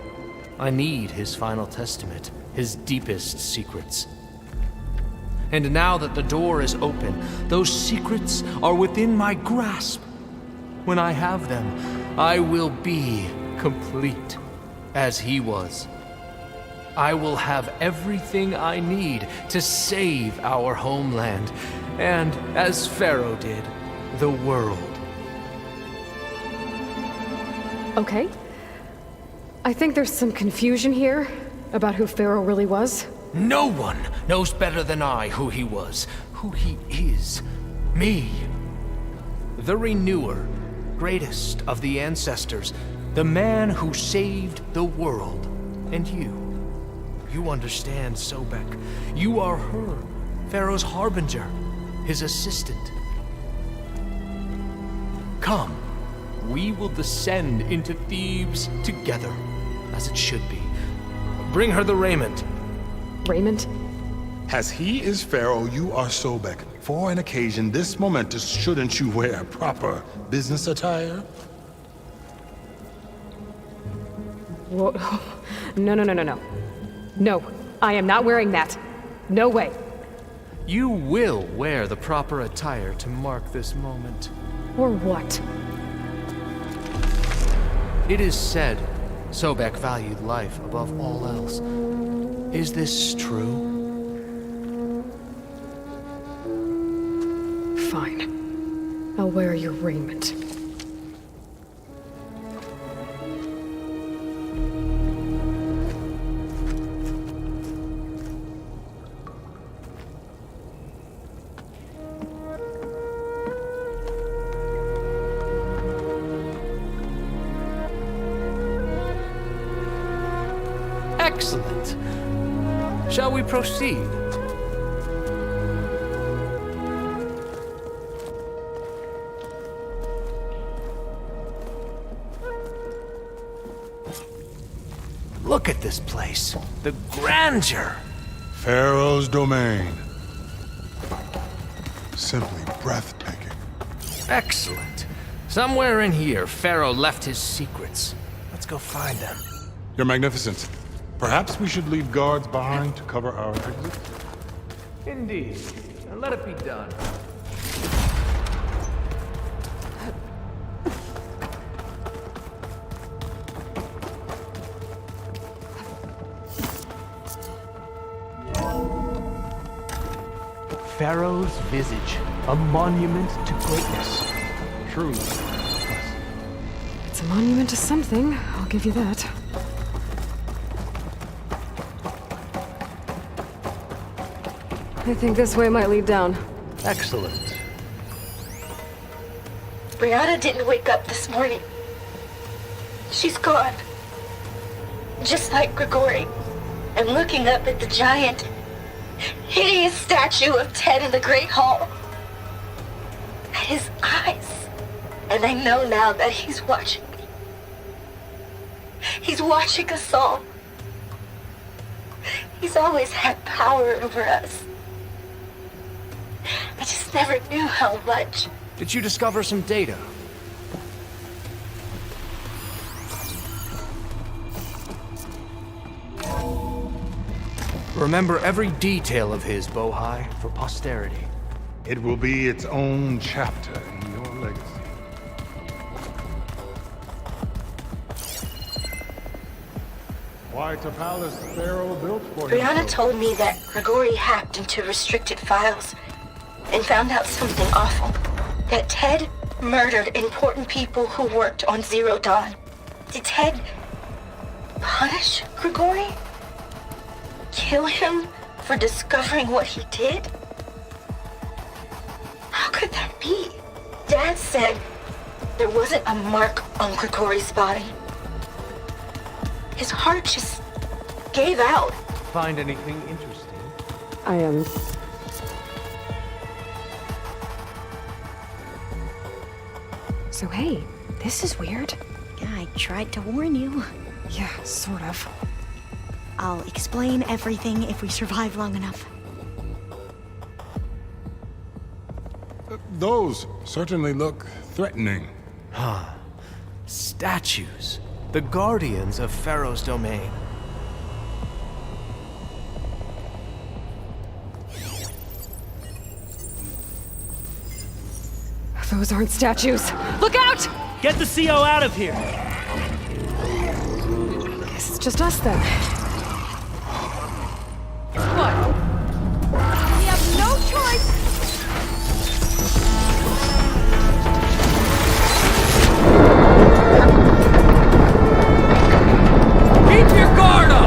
I need his final testament, his deepest secrets. And now that the door is open, those secrets are within my grasp. When I have them, I will be complete, as he was. I will have everything I need to save our homeland, and, as Pharaoh did, the world. Okay. I think there's some confusion here about who Pharaoh really was. No one knows better than I who he was, who he is. Me. The Renewer, greatest of the ancestors, the man who saved the world. And you. You understand, Sobek. You are her, Pharaoh's harbinger, his assistant. Come, we will descend into Thebes together, as it should be. Bring her the raiment. Raiment? As he is Pharaoh, you are Sobek. For an occasion this momentous, shouldn't you wear proper business attire? Whoa. No. No, I am not wearing that. No way. You will wear the proper attire to mark this moment. Or what? It is said Sobek valued life above all else. Is this true? Fine. I'll wear your raiment. Excellent. Shall we proceed? Look at this place. The grandeur. Pharaoh's domain. Simply breathtaking. Excellent. Somewhere in here, Pharaoh left his secrets. Let's go find them. Your Magnificence, perhaps we should leave guards behind to cover our exit? Indeed. And let it be done. Pharaoh's visage, a monument to greatness. Truly. It's a monument to something, I'll give you that. I think this way might lead down. Excellent. Brianna didn't wake up this morning. She's gone. Just like Grigori. And looking up at the giant, hideous statue of Ted in the Great Hall. At his eyes. And I know now that he's watching me. He's watching us all. He's always had power over us. I just never knew how much. Did you discover some data? Remember every detail of his, Bohai, for posterity. It will be its own chapter in your legacy. Quite a palace Pharaoh built for Brianna told me that Grigori hacked into restricted files and found out something awful. That Ted murdered important people who worked on Zero Dawn. Did Ted punish Grigori? Kill him for discovering what he did? How could that be? Dad said there wasn't a mark on Grigori's body. His heart just gave out. Find anything interesting? I am. So hey, this is weird. Yeah, I tried to warn you. Yeah, sort of. I'll explain everything if we survive long enough. Those certainly look threatening. Statues. The guardians of Pharaoh's domain. Those aren't statues. Look out! Get the CO out of here! Guess it's just us then. What? We have no choice! Keep your guard up!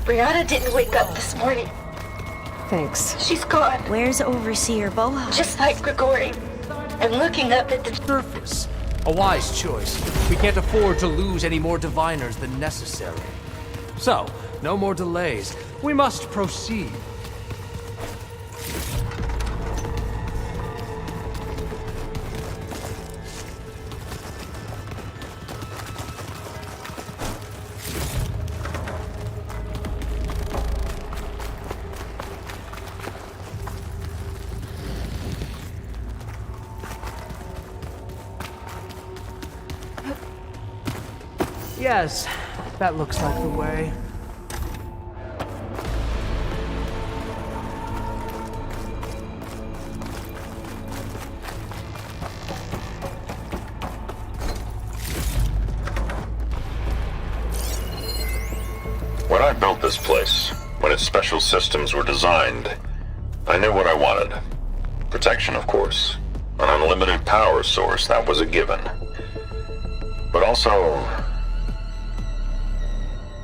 Brianna didn't wake up this morning. Thanks. She's gone. Where's Overseer Boha? Just like Grigori. I'm looking up at the Surface. A wise choice. We can't afford to lose any more diviners than necessary. So, no more delays. We must proceed. Yes, that looks like the way. When I built this place, when its special systems were designed, I knew what I wanted. Protection, of course. An unlimited power source, that was a given. But also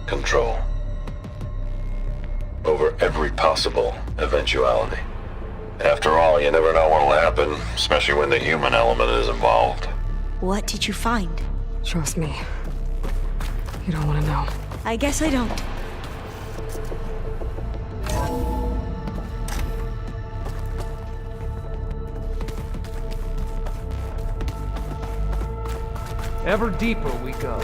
control over every possible eventuality. After all, you never know what'll happen, especially when the human element is involved. What did you find? Trust me. You don't want to know. I guess I don't. Ever deeper we go.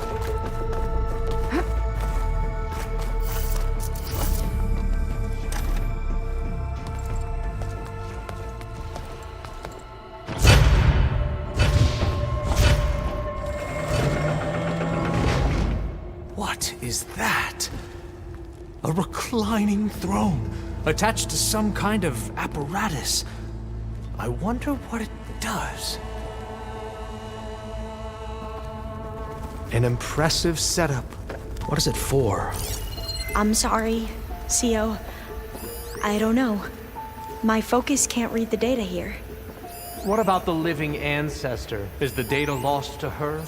What is that? A reclining throne, attached to some kind of apparatus. I wonder what it does. An impressive setup. What is it for? I'm sorry, CO. I don't know. My focus can't read the data here. What about the living ancestor? Is the data lost to her?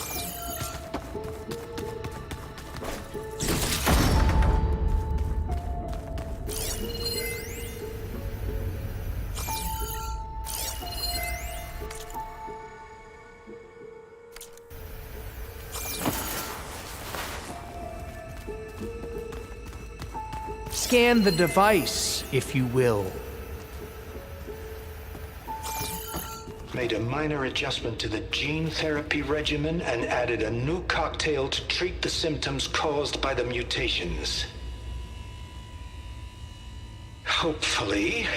Scan the device, if you will. Made a minor adjustment to the gene therapy regimen and added a new cocktail to treat the symptoms caused by the mutations. Hopefully,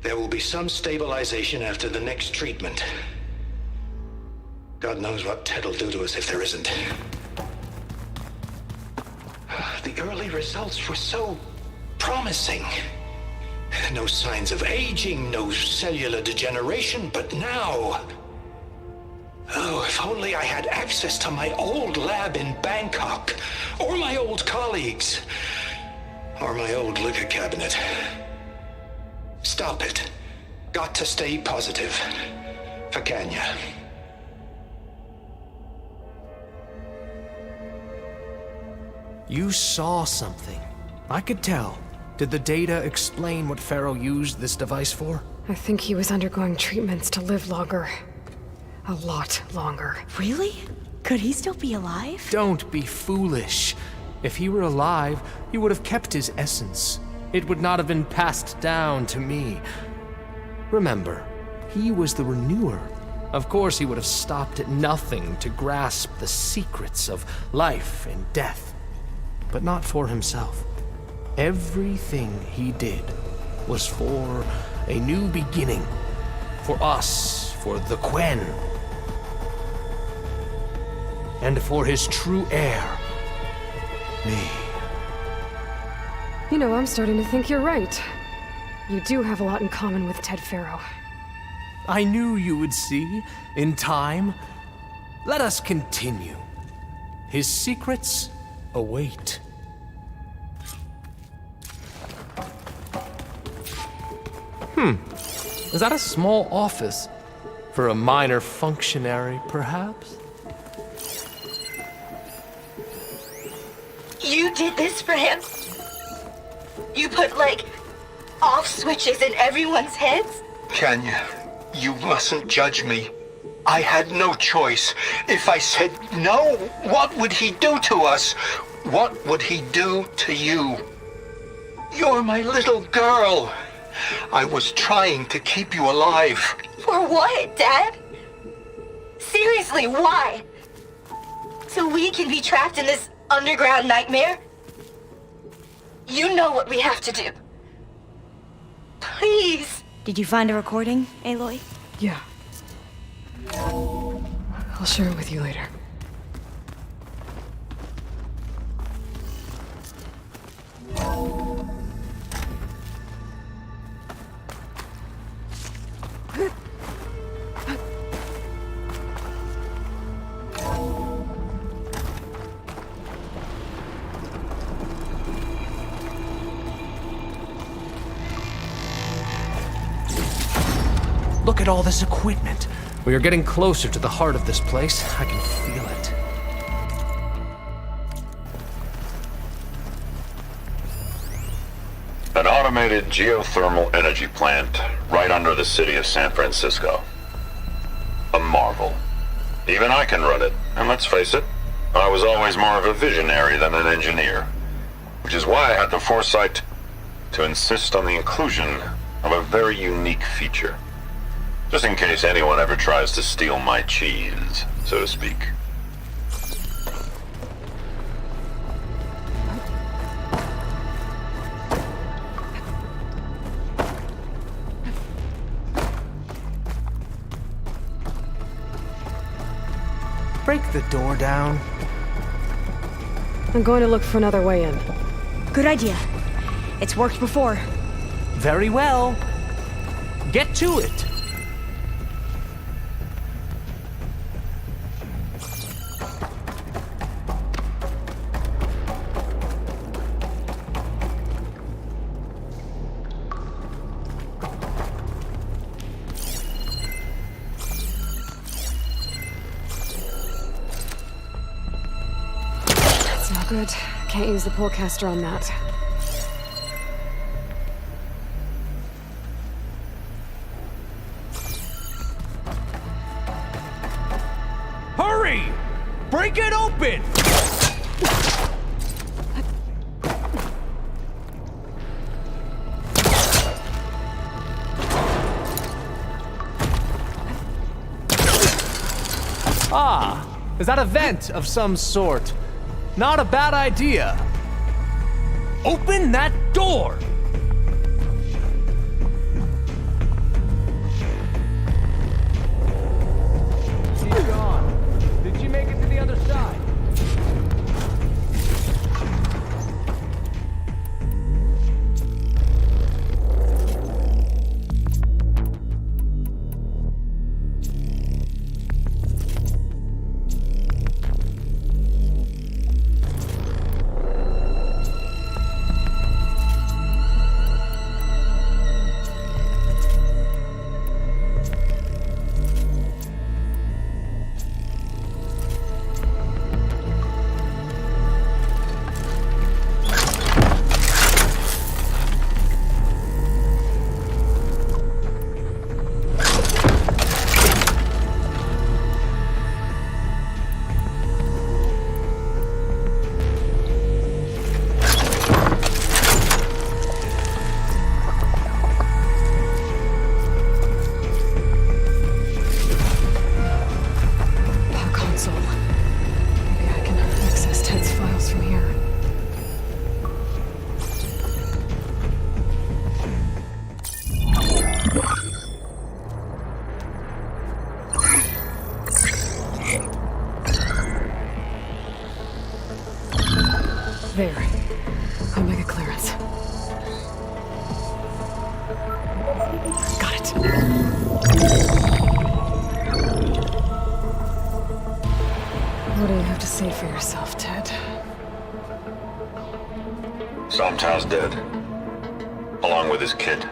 there will be some stabilization after the next treatment. God knows what Ted'll do to us if there isn't. The early results were so promising. No signs of aging, no cellular degeneration, but now... Oh, if only I had access to my old lab in Bangkok, or my old colleagues, or my old liquor cabinet. Stop it. Got to stay positive. For Kenya. You saw something. I could tell. Did the data explain what Pharaoh used this device for? I think he was undergoing treatments to live longer. A lot longer. Really? Could he still be alive? Don't be foolish. If he were alive, he would have kept his essence. It would not have been passed down to me. Remember, he was the renewer. Of course, he would have stopped at nothing to grasp the secrets of life and death. But not for himself. Everything he did was for a new beginning. For us, for the Quen. And for his true heir, me. You know, I'm starting to think you're right. You do have a lot in common with Ted Pharaoh. I knew you would see, in time. Let us continue. His secrets await. Is that a small office? For a minor functionary, perhaps? You did this for him? You put, like, off switches in everyone's heads? Kenya, you mustn't judge me. I had no choice. If I said no, what would he do to us? What would he do to you? You're my little girl. I was trying to keep you alive. For what, Dad? Seriously, why? So we can be trapped in this underground nightmare? You know what we have to do. Please. Did you find a recording, Aloy? Yeah. I'll share it with you later. Look at all this equipment. We are getting closer to the heart of this place. I can feel it. An automated geothermal energy plant right under the city of San Francisco. A marvel. Even I can run it, and let's face it, I was always more of a visionary than an engineer, which is why I had the foresight to insist on the inclusion of a very unique feature. Just in case anyone ever tries to steal my cheese, so to speak. break the door down? I'm going to look for another way in. Good idea. It's worked before. Very well. Get to it. Good. Can't use the pullcaster on that. Hurry! Break it open! Ah, is that a vent of some sort? Not a bad idea. Open that door! She's gone. Did she make it to the other side? There. I'll make a clearance. Got it. What do you have to say for yourself, Ted? Somtow's dead. Along with his kid.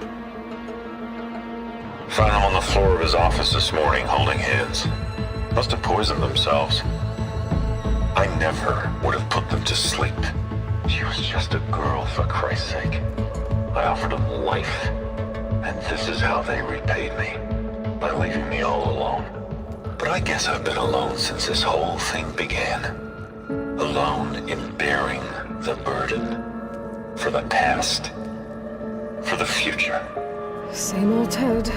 Found him on the floor of his office this morning, holding hands. Must have poisoned themselves. I never would have put them to sleep. She was just a girl, for Christ's sake. I offered them life, and this is how they repaid me, by leaving me all alone. But I guess I've been alone since this whole thing began. Alone in bearing the burden. For the past. For the future. Same old Ted.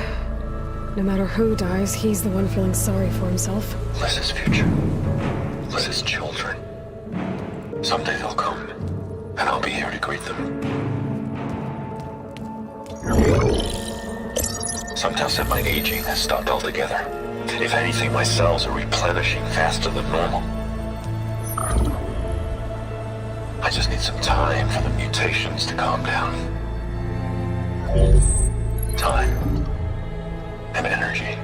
No matter who dies, he's the one feeling sorry for himself. Liz's future. Liz's children. Someday they'll come, and I'll be here to greet them. Sometimes said my aging has stopped altogether. If anything, my cells are replenishing faster than normal. I just need some time for the mutations to calm down. Time. And energy.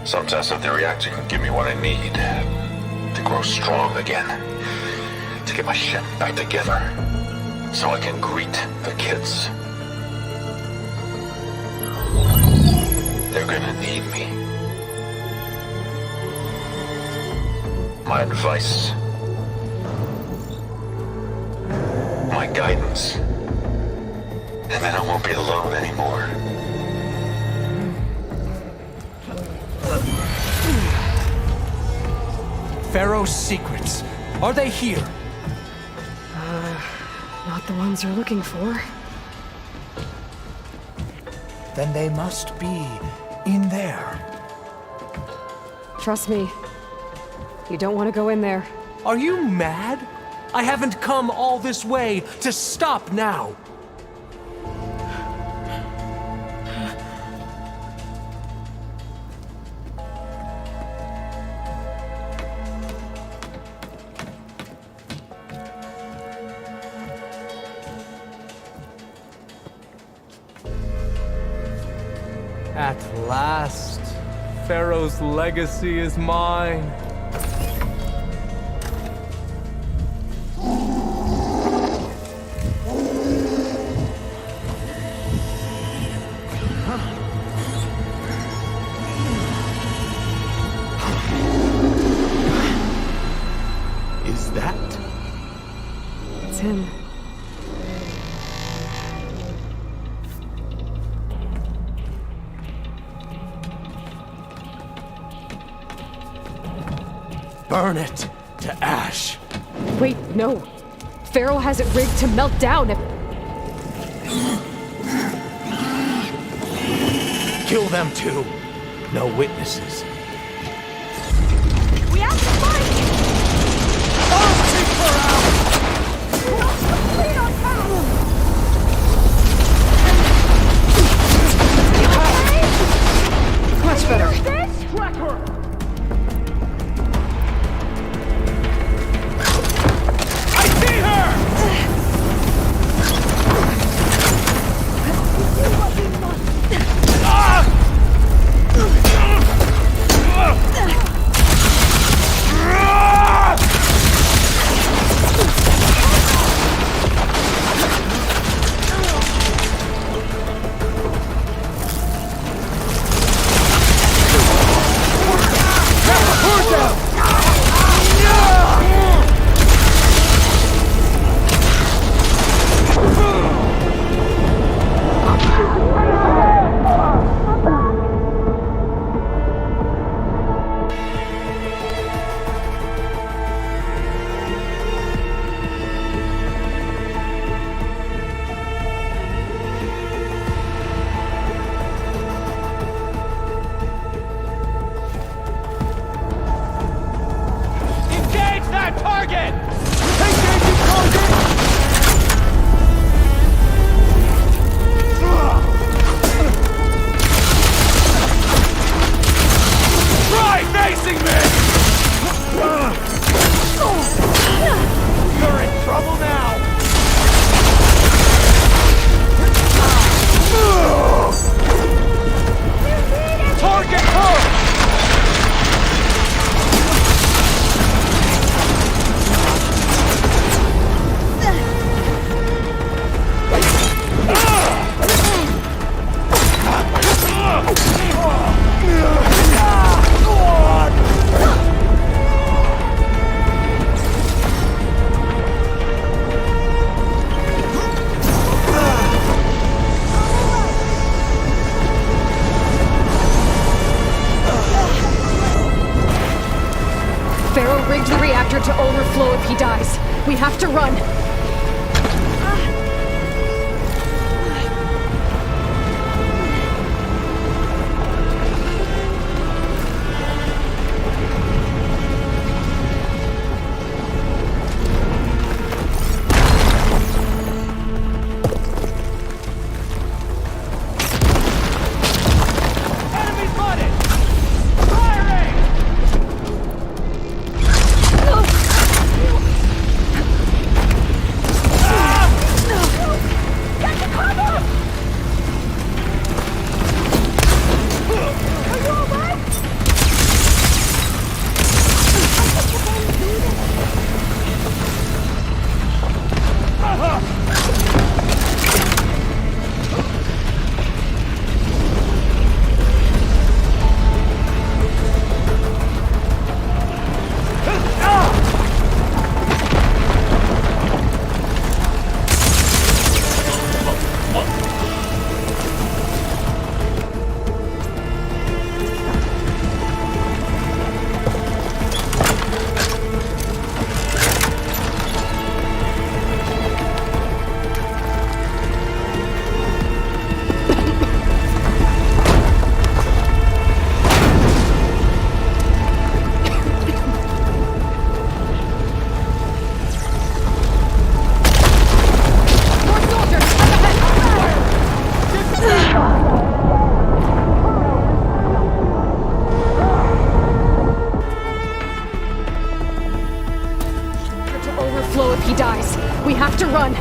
Sometimes if the reactor can give me what I need to grow strong again, to get my shit back together, so I can greet the kids. They're gonna need me. My advice, my guidance, and then I won't be alone anymore. Pharaoh's secrets. Are they here? Not the ones you're looking for. Then they must be in there. Trust me. You don't want to go in there. Are you mad? I haven't come all this way to stop now. At last, Pharaoh's legacy is mine. Is that? It's him. Burn it to ash. Wait, no. Pharaoh has it rigged to melt down if... Kill them too. No witnesses. We have to fight! I'll take her out! Complete our path! Much better. This tracker! I see her! Pharaoh rigged the reactor to overflow if he dies. We have to run. We have to run.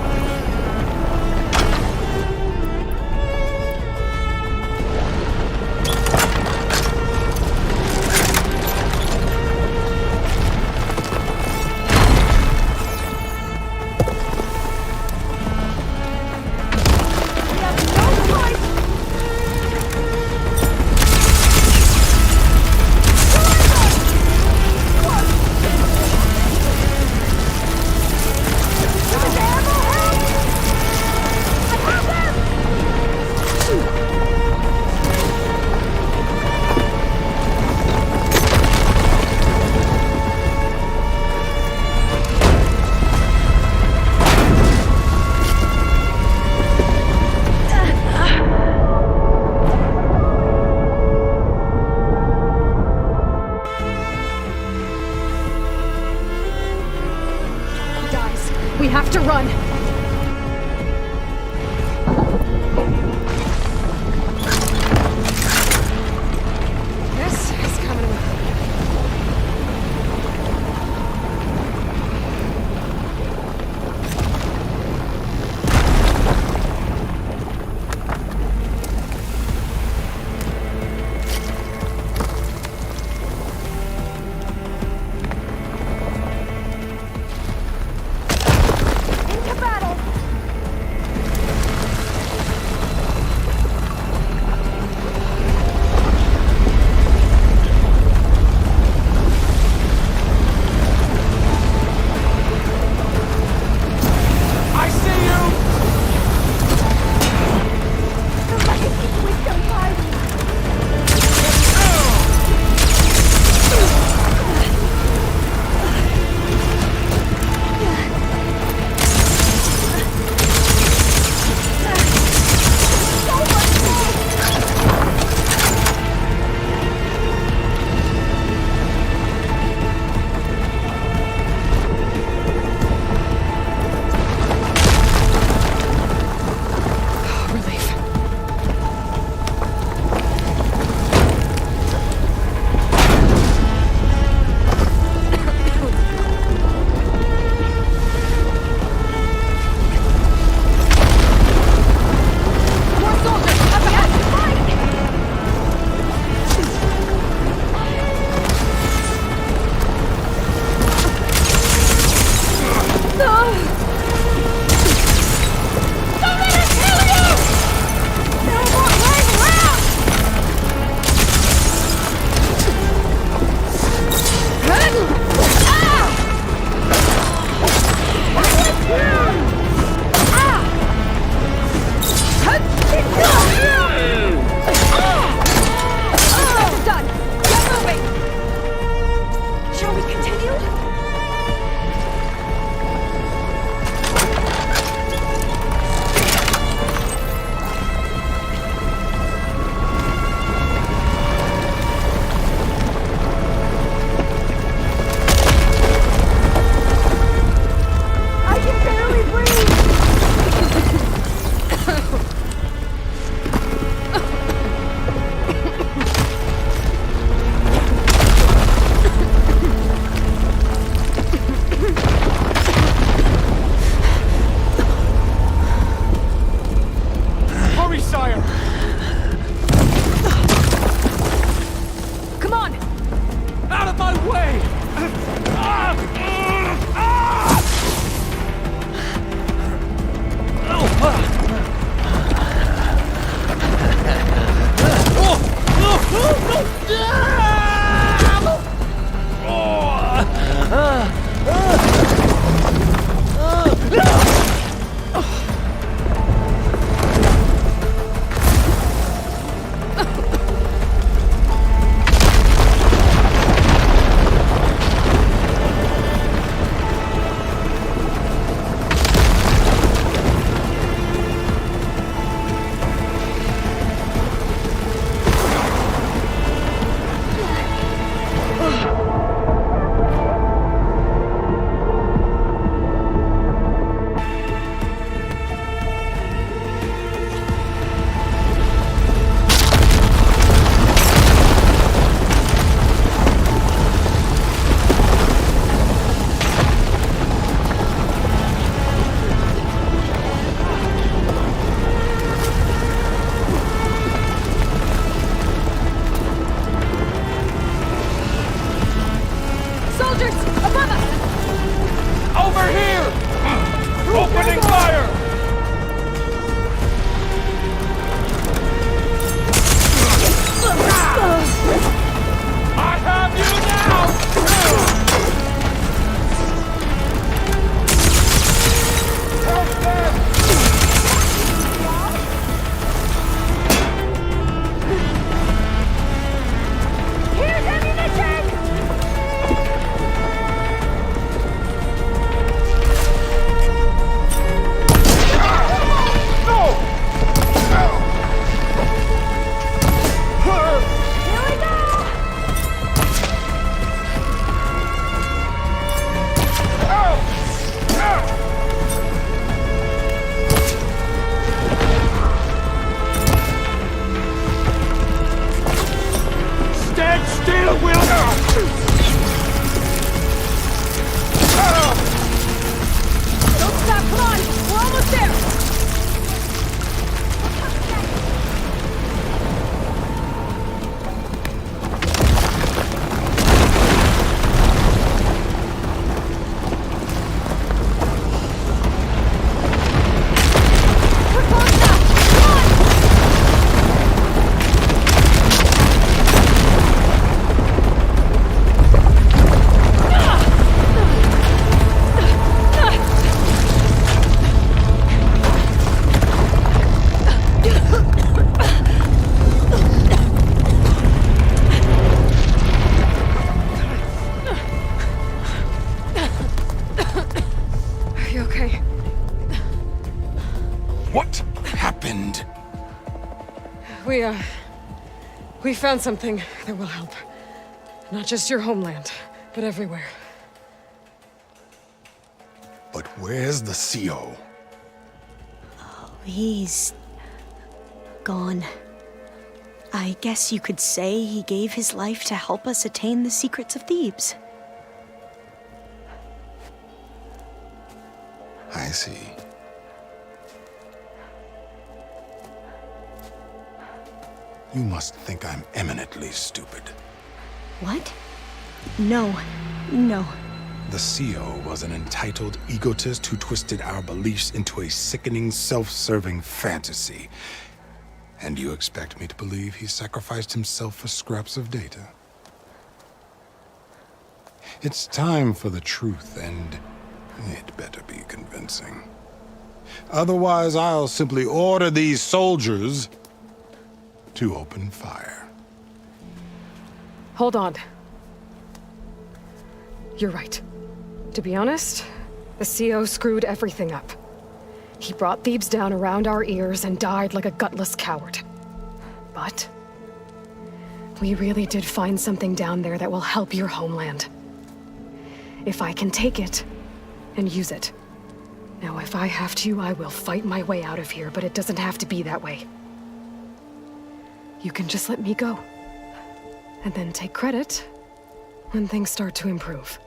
We have to run. This is coming with me. Into battle. I see you! The legacy wisdom party. Relief. More soldiers! Up ahead! No! Don't let it kill you! No more lying around! Done! Get moving! Shall we continue? I can barely breathe! Hurry, sire! Come on! Out of my way! Soldiers! Above us! Over here! Opening fire! I have you now! Help them! Here's ammunition! What happened? We found something that will help. Not just your homeland, but everywhere. But where's the CO? He's gone. I guess you could say he gave his life to help us attain the secrets of Thebes. I see. You must think I'm eminently stupid. What? No. The CO was an entitled egotist who twisted our beliefs into a sickening, self-serving fantasy. And you expect me to believe he sacrificed himself for scraps of data? It's time for the truth, and it better be convincing. Otherwise, I'll simply order these soldiers to open fire. Hold on. You're right. To be honest, the CO screwed everything up. He brought Thebes down around our ears and died like a gutless coward. But we really did find something down there that will help your homeland. If I can take it and use it. Now, if I have to, I will fight my way out of here, but it doesn't have to be that way. You can just let me go. And then take credit when things start to improve.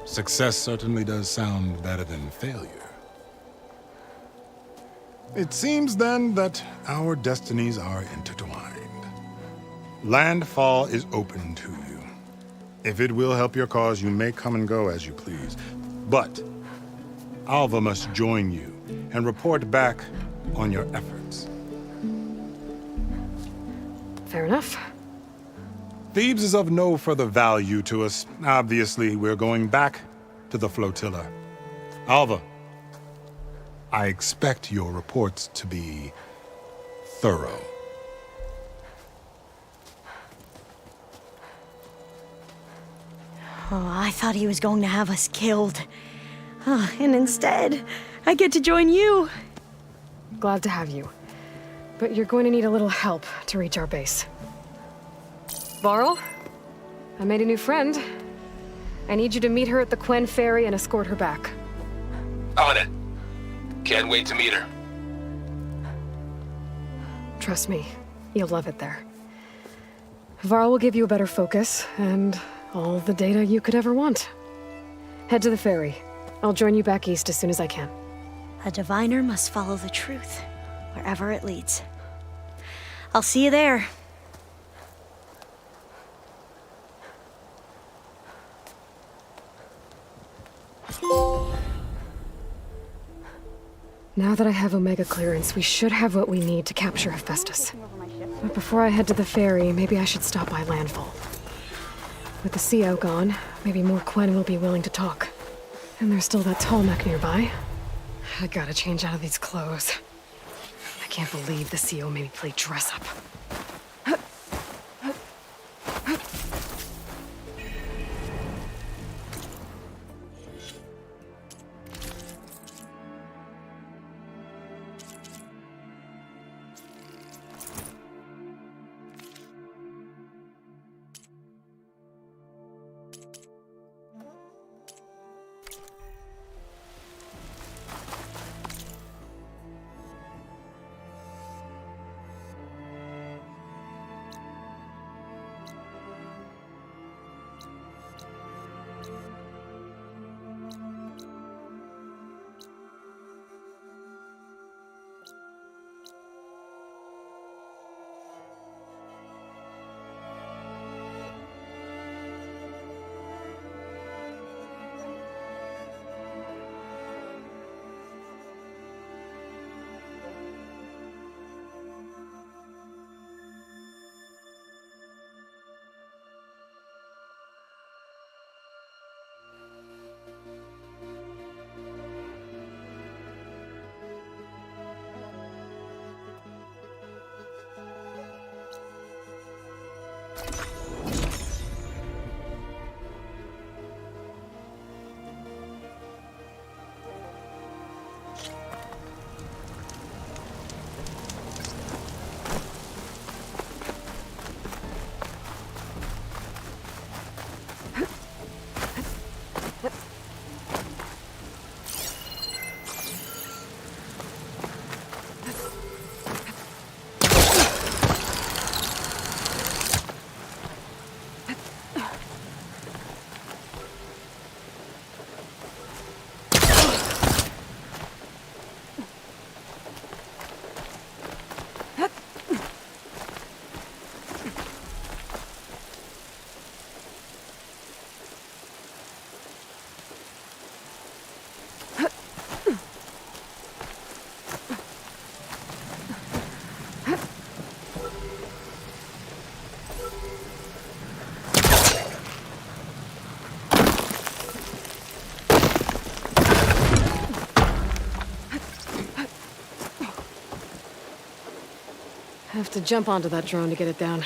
Success certainly does sound better than failure. It seems then that our destinies are intertwined. Landfall is open to you. If it will help your cause, you may come and go as you please. But Alva must join you and report back on your efforts. Fair enough. Thebes is of no further value to us. Obviously, we're going back to the flotilla. Alva, I expect your reports to be thorough. Oh, I thought he was going to have us killed. Oh, and instead, I get to join you. Glad to have you. But you're going to need a little help to reach our base. Varl, I made a new friend. I need you to meet her at the Quen Ferry and escort her back. On it. Can't wait to meet her. Trust me, you'll love it there. Varl will give you a better focus, and all the data you could ever want. Head to the ferry. I'll join you back east as soon as I can. A diviner must follow the truth, wherever it leads. I'll see you there. Now that I have Omega clearance, we should have what we need to capture Hephaestus. But before I head to the ferry, maybe I should stop by Landfall. With the CO gone, maybe more Quen will be willing to talk. And there's still that tall mech nearby. I gotta change out of these clothes. I can't believe the CO made me play dress up. have to jump onto that drone to get it down.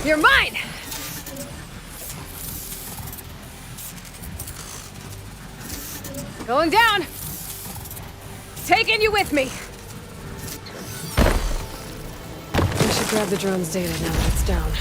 You're mine! Going down! Taking you with me! I should grab the drone's data now that it's down.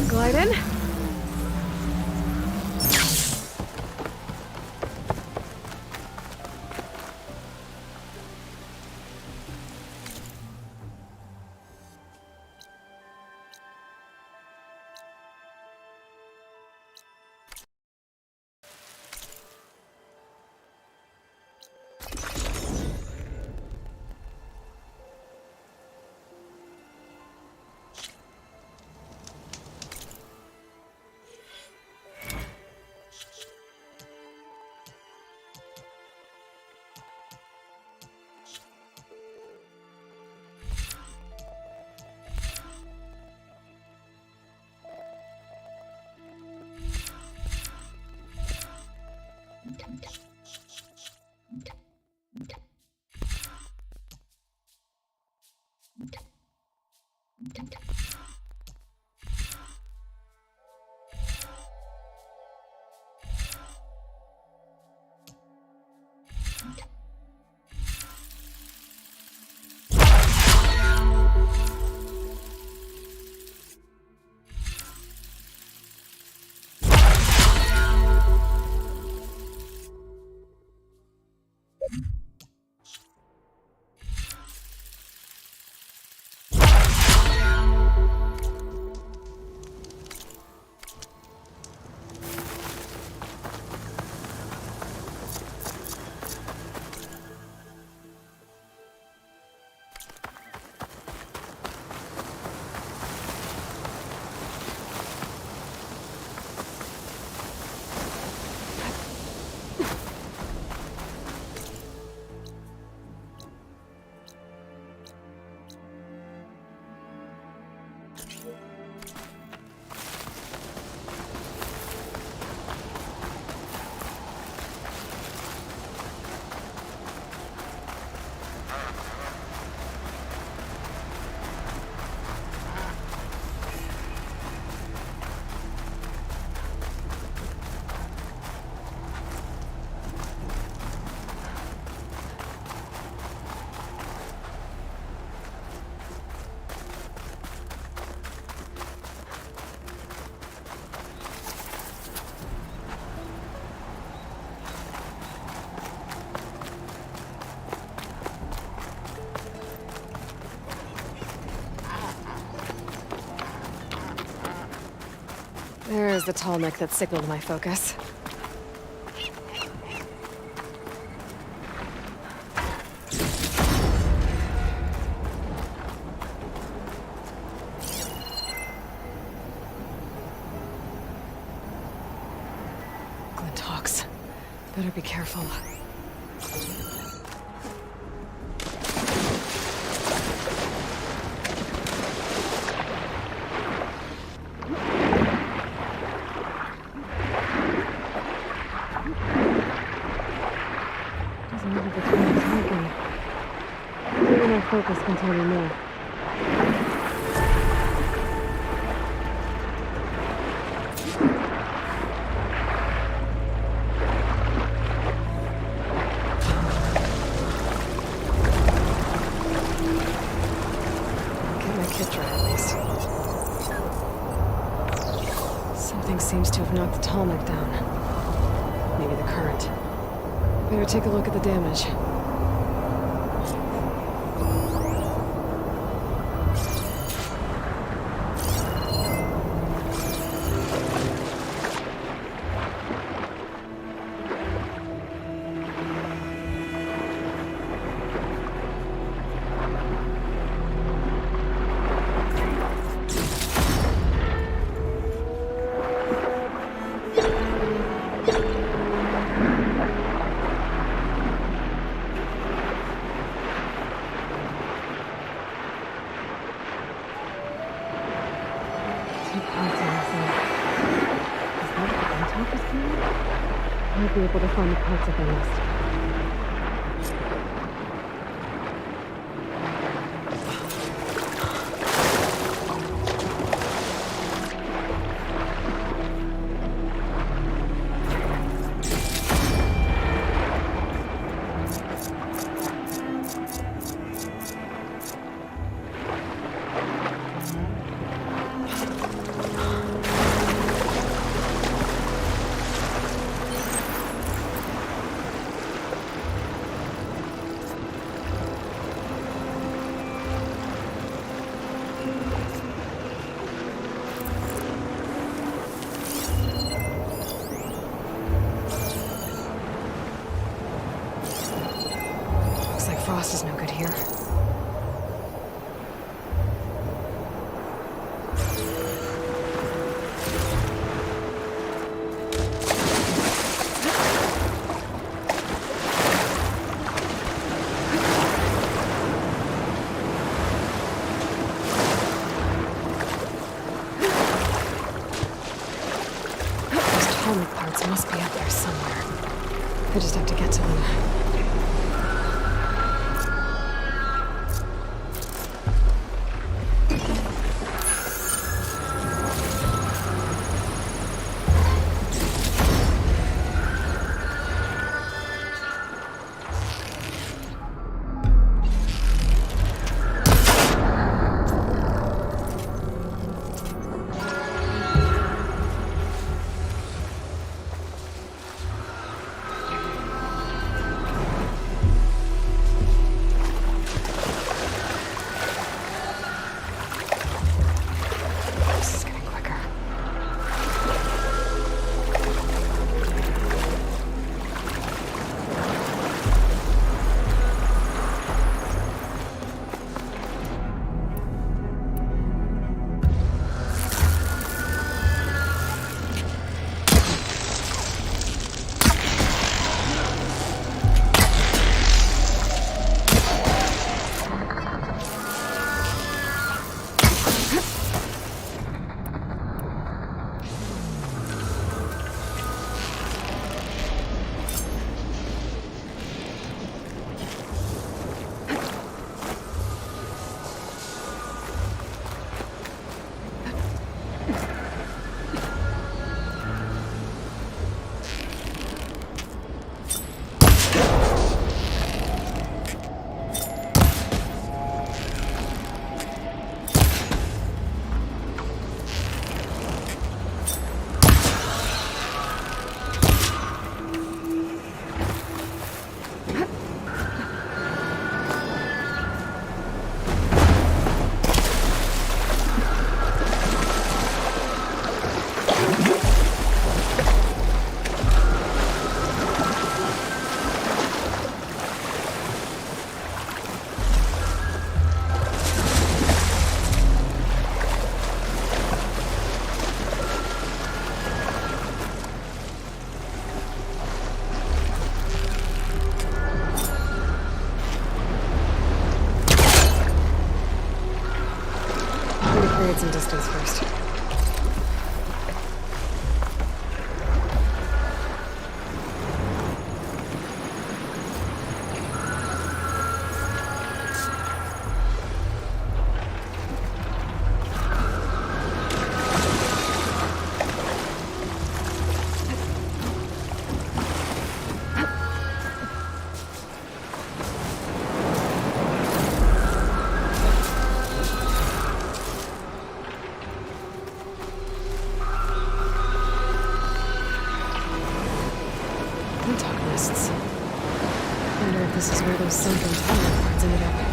Glide in. There's the tall neck that signaled my focus. Glinthawks. Better be careful. Doesn't matter if it's talking. Even our focus can tell me more. Get my kit dry at least. Something seems to have knocked the tall neck down. Maybe the current. Better take a look at the damage. I'll be able to find the parts of the nest. Frost is no good here. Those atomic parts must be up there somewhere. I just have to get to them. this is where those sunken tunnel lines ended up.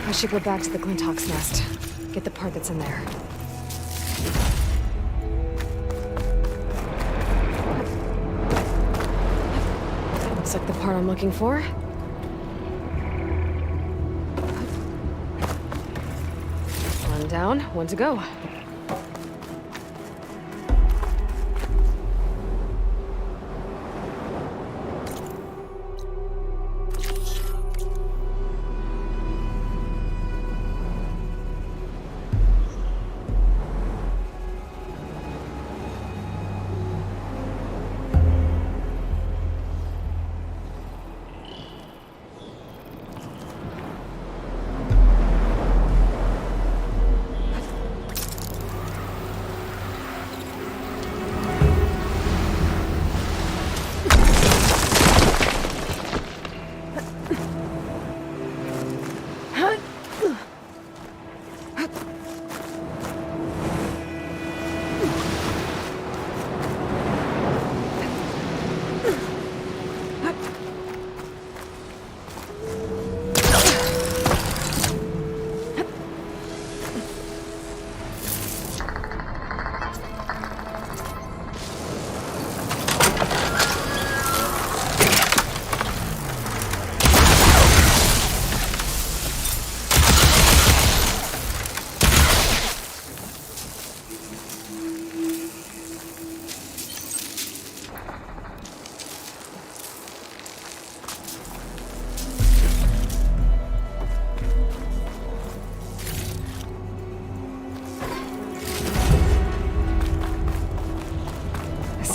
I should go back to the Glinthawk's nest. Get the part that's in there. Looks like the part I'm looking for. One down, one to go.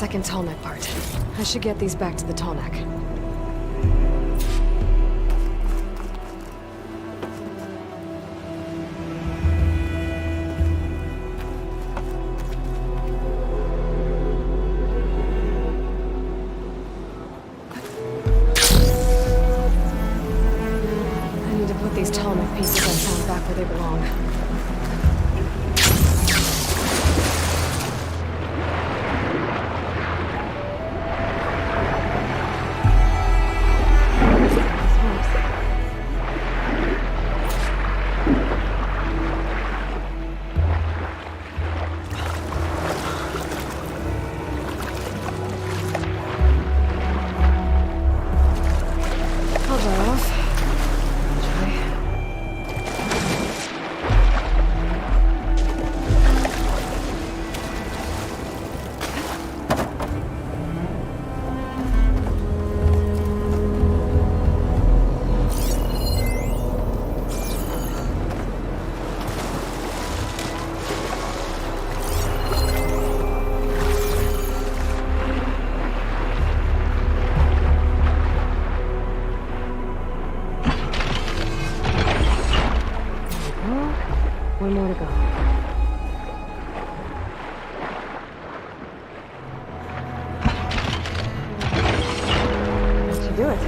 second tall neck part. I should get these back to the tall neck. I need to put these tall neck pieces I found back where they belong. One more to go. That should do it.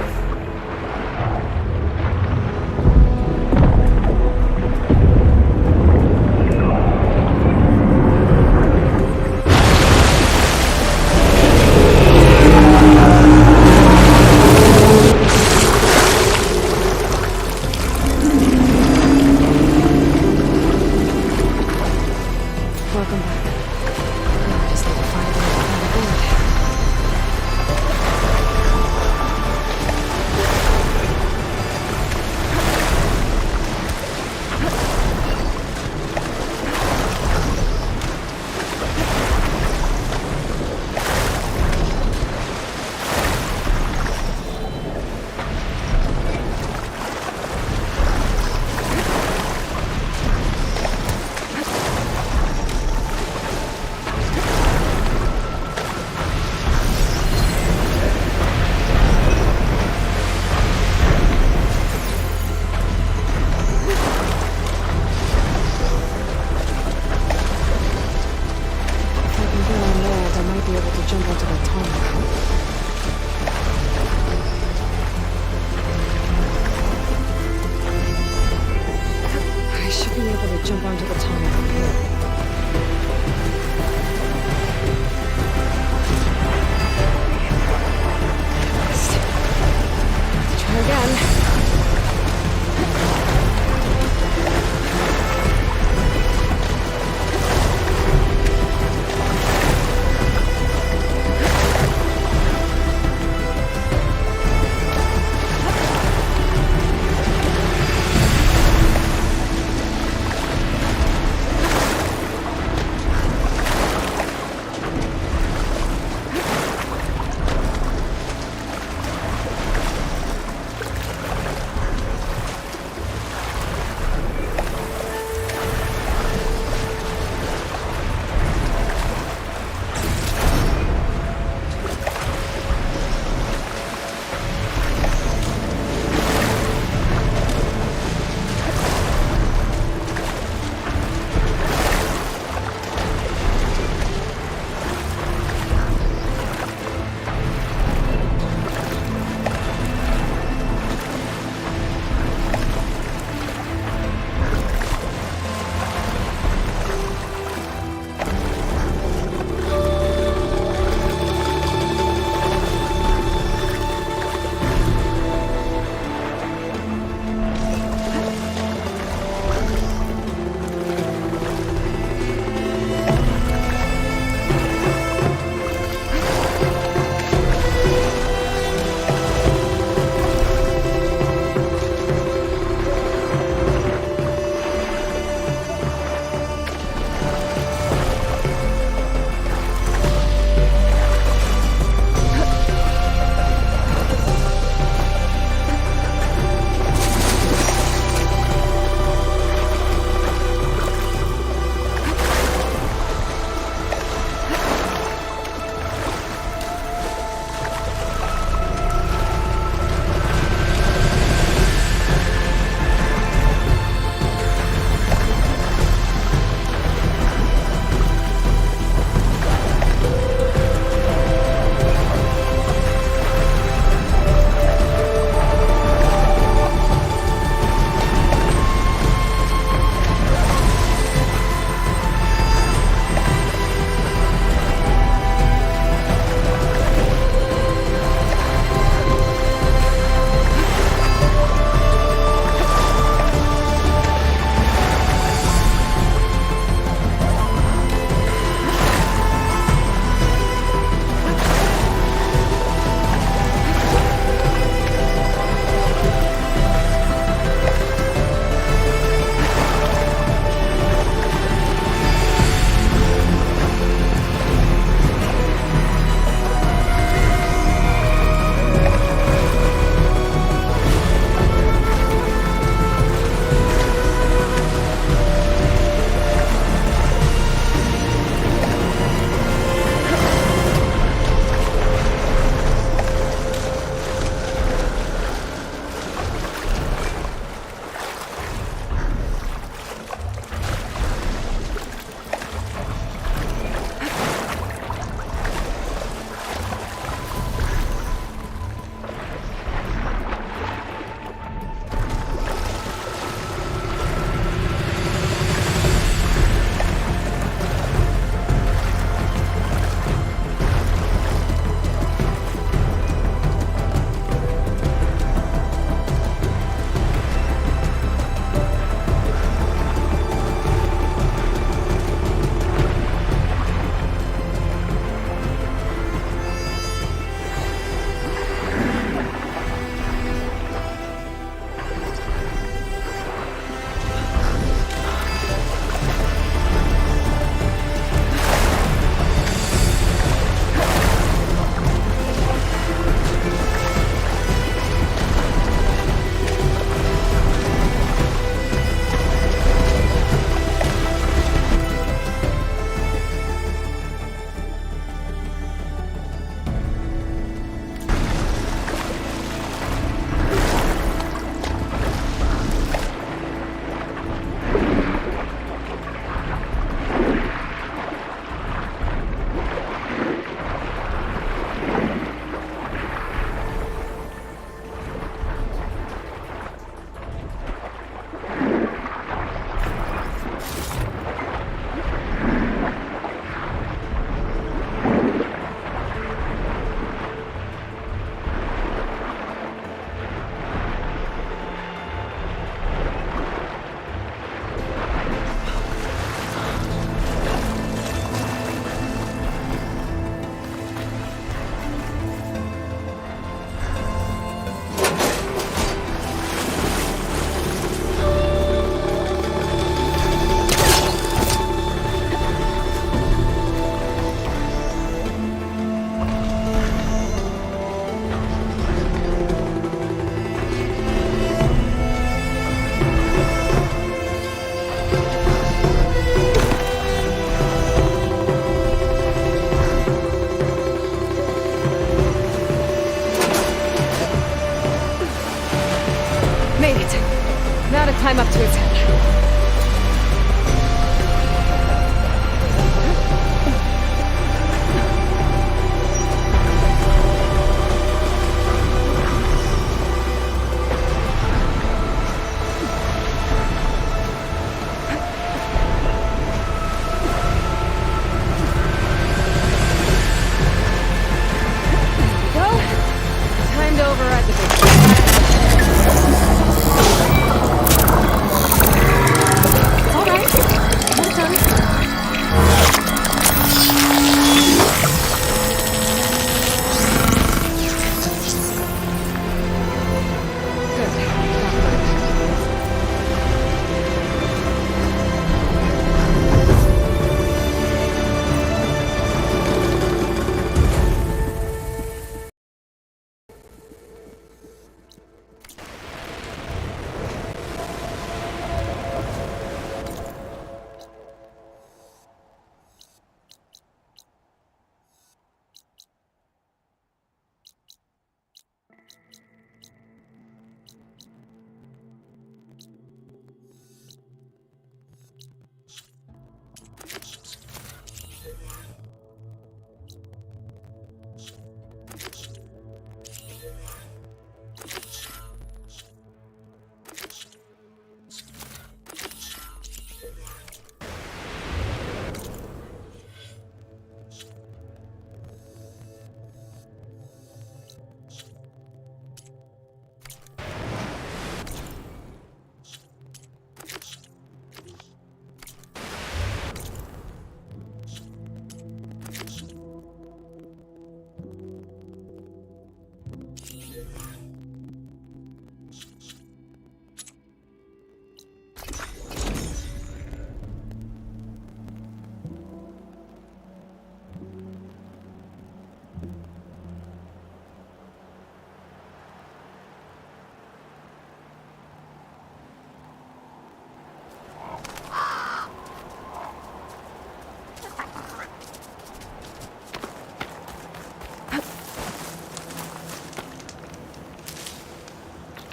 Jump onto the tunnel from here. Let's try again. Made it. Now to climb up to its head.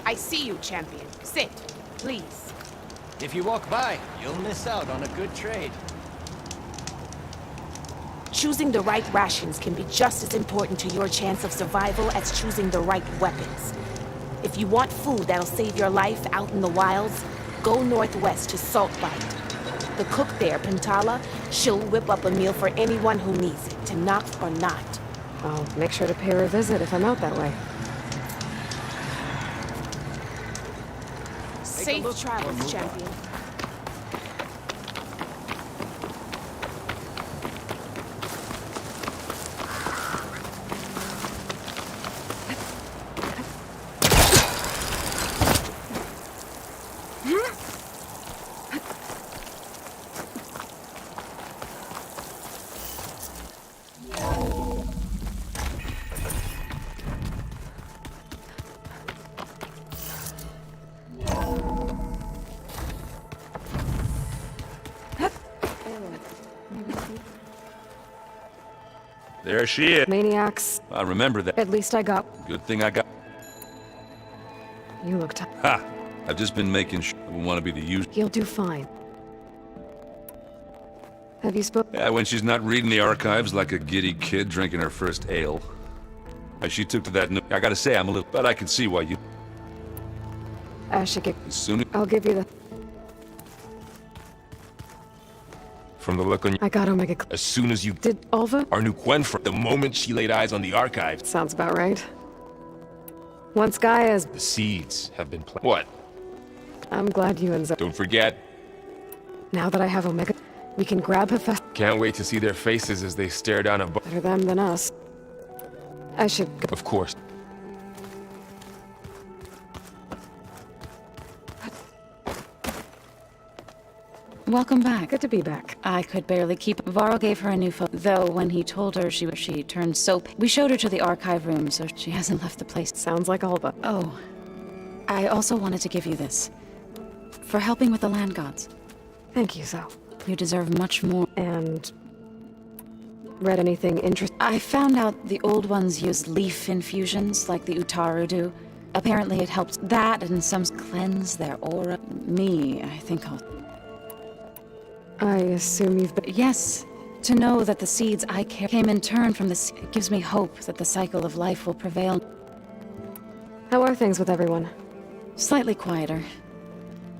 I see you, champion. Sit, please. If you walk by, you'll miss out on a good trade. Choosing the right rations can be just as important to your chance of survival as choosing the right weapons. If you want food that'll save your life out in the wilds, go northwest to Saltbite. The cook there, Pantala, she'll whip up a meal for anyone who needs it, to knock or not. I'll make sure to pay her a visit if I'm out that way. Safe travels, champion. There she is. Maniacs. I remember that. At least I got... Good thing I got... You look tough. Ha! I've just been making I want to be the usual. You'll do fine. Have you spoken? Yeah, when she's not reading the archives like a giddy kid drinking her first ale. She took to that I gotta say, I'm a little... But I can see why you... I should get... As soon as... I'll give you the... From the look on I got Omega... As soon as you... Did Alva? Our new Quen for the moment she laid eyes on the archives. Sounds about right. Once Gaia's... The seeds have been planted. What? I'm glad you and Zo... Don't forget. Now that I have Omega, we can grab Hephaestus. Can't wait to see their faces as they stare down a... Better them than us. I should go. Of course. Welcome back. Good to be back. I could barely keep... Varl gave her a new phone, though when he told her she turned soap. We showed her to the archive room, so she hasn't left the place. Sounds like Alba. Oh. I also wanted to give you this. For helping with the land gods. Thank you, Zo. You deserve much more. And... read anything interesting? I found out the old ones use leaf infusions, like the Utaru do. Apparently it helps that and some cleanse their aura. Me, I think I'll... I assume you've been... Yes. To know that the seeds I came in turn from the it gives me hope that the cycle of life will prevail. How are things with everyone? Slightly quieter.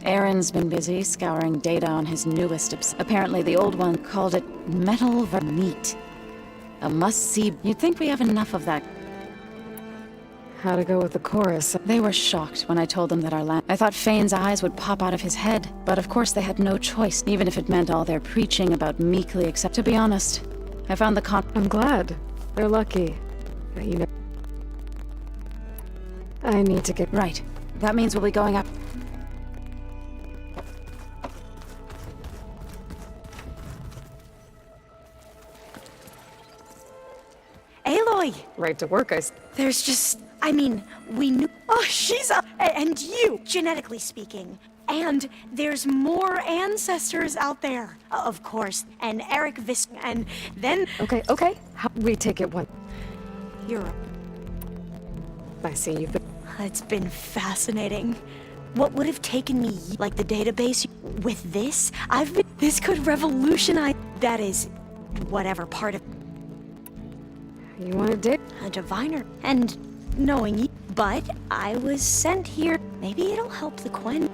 Aaron's been busy scouring data on his newest apparently the old one called it metal meat. A must-see. You'd think we have enough of that. How to go with the chorus? They were shocked when I told them that our land... I thought Fane's eyes would pop out of his head, but of course they had no choice, even if it meant all their preaching about meekly accept. To be honest, I found the I'm glad. They're lucky. That you know... I need to get... Right. That means we'll be going up... Aloy! Right to work, There's just... I mean, we knew... Oh, she's up! And you, genetically speaking. And there's more ancestors out there. Of course. And Irivga, and then... Okay. We take it one... You're... I see you've been... It's been fascinating. What would have taken me, like the database, with this? This could revolutionize... That is, whatever part of... You want to dig? A diviner. And knowing you. But I was sent here. Maybe it'll help the Quen.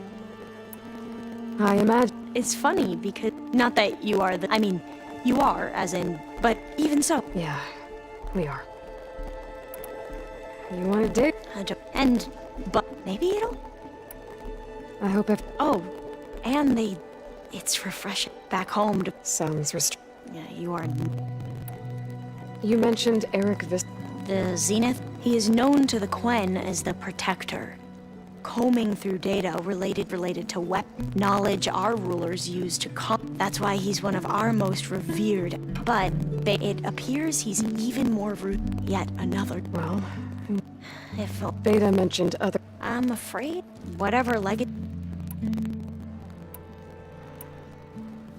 I imagine. It's funny because... Not that you are the... I mean, you are, as in... But even so. Yeah, we are. You want to dig? And... But maybe it'll... I hope if... Oh, and they... It's refreshing. Back home to... Sounds Yeah, you are... You mentioned Irivga. The Zenith? He is known to the Quen as the Protector. Combing through data related to knowledge our rulers use to That's why he's one of our most revered. But it appears he's even more rude. Yet another. Well... If... Beta mentioned other... I'm afraid. Whatever legate...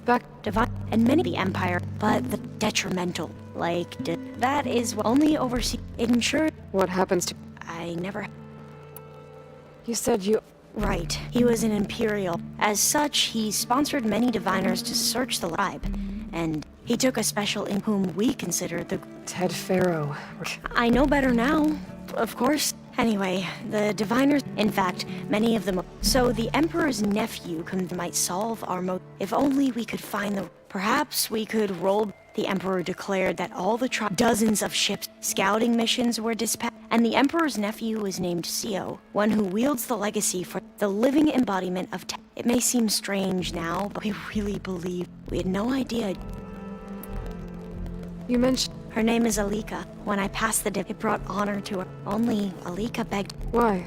Back... Divine... And many the Empire, but the detrimental. Like, that is only oversee... It ensured... What happens to... I never... You said you... Right. He was an Imperial. As such, he sponsored many diviners to search the tribe. And he took a special in whom we consider the... Ted Pharaoh. I know better now. Of course. Anyway, the diviners... In fact, many of them... So the Emperor's nephew might solve our If only we could find the... Perhaps we could roll... The Emperor declared that all the dozens of ships, scouting missions were dispatched, and the Emperor's nephew was named Sio, one who wields the legacy for the living embodiment of It may seem strange now, but we really believe. We had no idea. You mentioned... Her name is Alika. When I passed the dip, it brought honor to her. Only Alika begged. Why?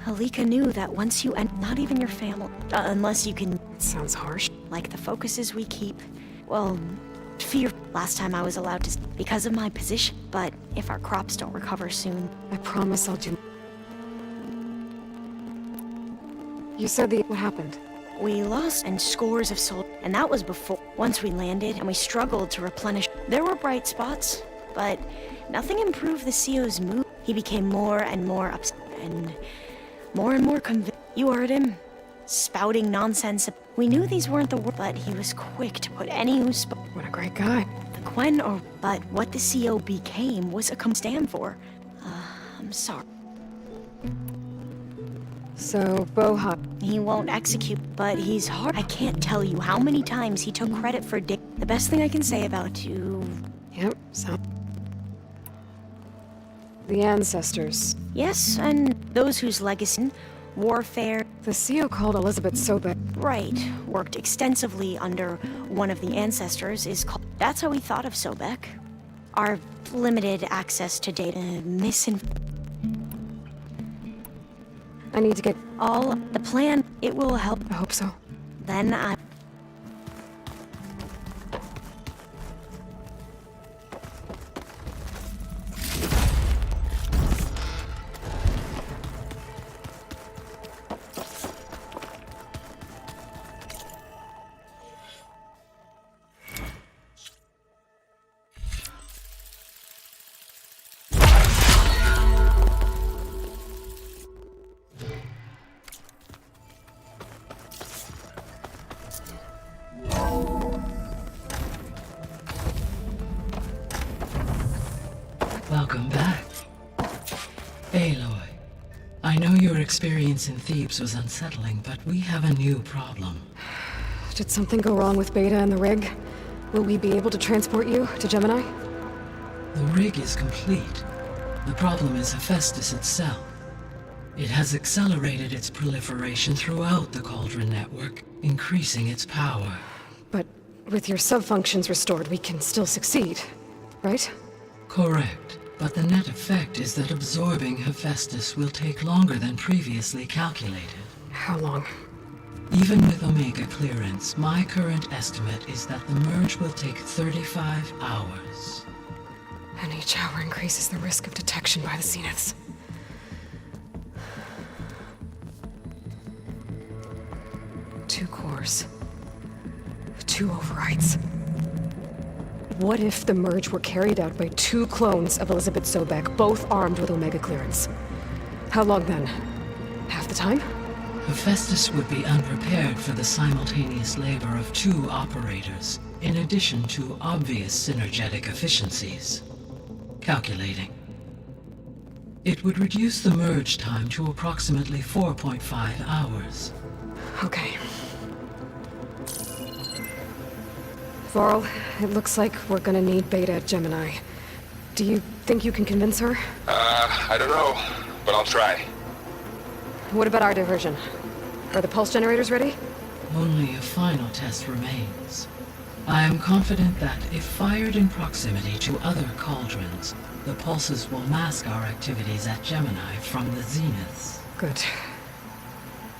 Alika knew that once you end, not even your family, unless you can... It sounds harsh. Like the focuses we keep. Well... Fear last time I was allowed to because of my position, but if our crops don't recover soon, I promise I'll do. You said what happened? We lost and scores of soldiers, and that was before. Once we landed and we struggled to replenish. There were bright spots, but nothing improved the CEO's mood. He became more and more upset and more convinced. You heard him. Spouting nonsense. We knew these weren't the words, but he was quick to put any who spoke. What a great guy. The Quen, but what the CEO became was a stand for. I'm sorry. So, Boha. He won't execute, but he's hard. I can't tell you how many times he took credit for The best thing I can say about you... Yep, so... The ancestors. Yes, and those whose legacy... Warfare. The CEO called Elizabeth Sobek. Right. Worked extensively under one of the ancestors is called... That's how we thought of Sobek. Our limited access to data I need to get... All the plan. It will help. I hope so. Then I... Welcome back. Aloy, I know your experience in Thebes was unsettling, but we have a new problem. Did something go wrong with Beta and the rig? Will we be able to transport you to Gemini? The rig is complete. The problem is Hephaestus itself. It has accelerated its proliferation throughout the Cauldron network, increasing its power. But with your sub-functions restored, we can still succeed, right? Correct. But the net effect is that absorbing Hephaestus will take longer than previously calculated. How long? Even with Omega clearance, my current estimate is that the merge will take 35 hours. And each hour increases the risk of detection by the Zeniths. Two cores. Two overrides. What if the merge were carried out by two clones of Elizabeth Sobek, both armed with Omega clearance? How long then? Half the time? Hephaestus would be unprepared for the simultaneous labor of two operators, in addition to obvious synergetic efficiencies. Calculating. It would reduce the merge time to approximately 4.5 hours. Okay. Varl, it looks like we're gonna need Beta at Gemini. Do you think you can convince her? I don't know, but I'll try. What about our diversion? Are the pulse generators ready? Only a final test remains. I am confident that if fired in proximity to other cauldrons, the pulses will mask our activities at Gemini from the Zeniths. Good.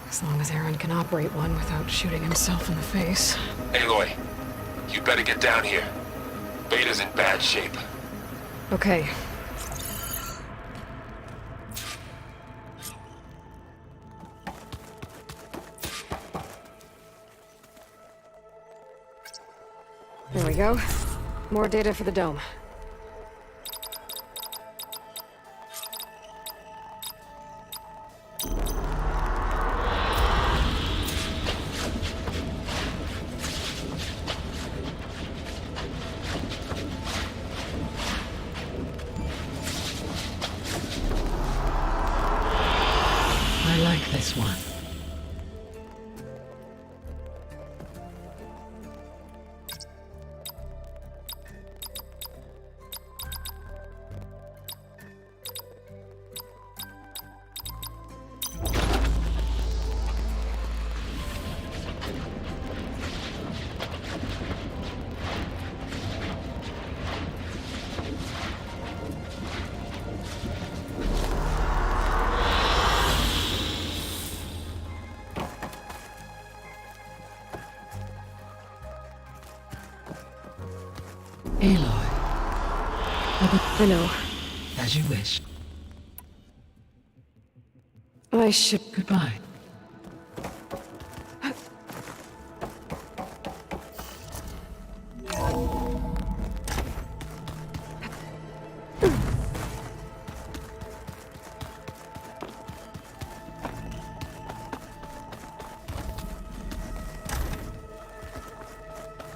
As long as Aaron can operate one without shooting himself in the face. Aloy, you better get down here. Beta's in bad shape. Okay. There we go. More data for the dome. I like this one. Aloy. I know. As you wish. I should... Goodbye.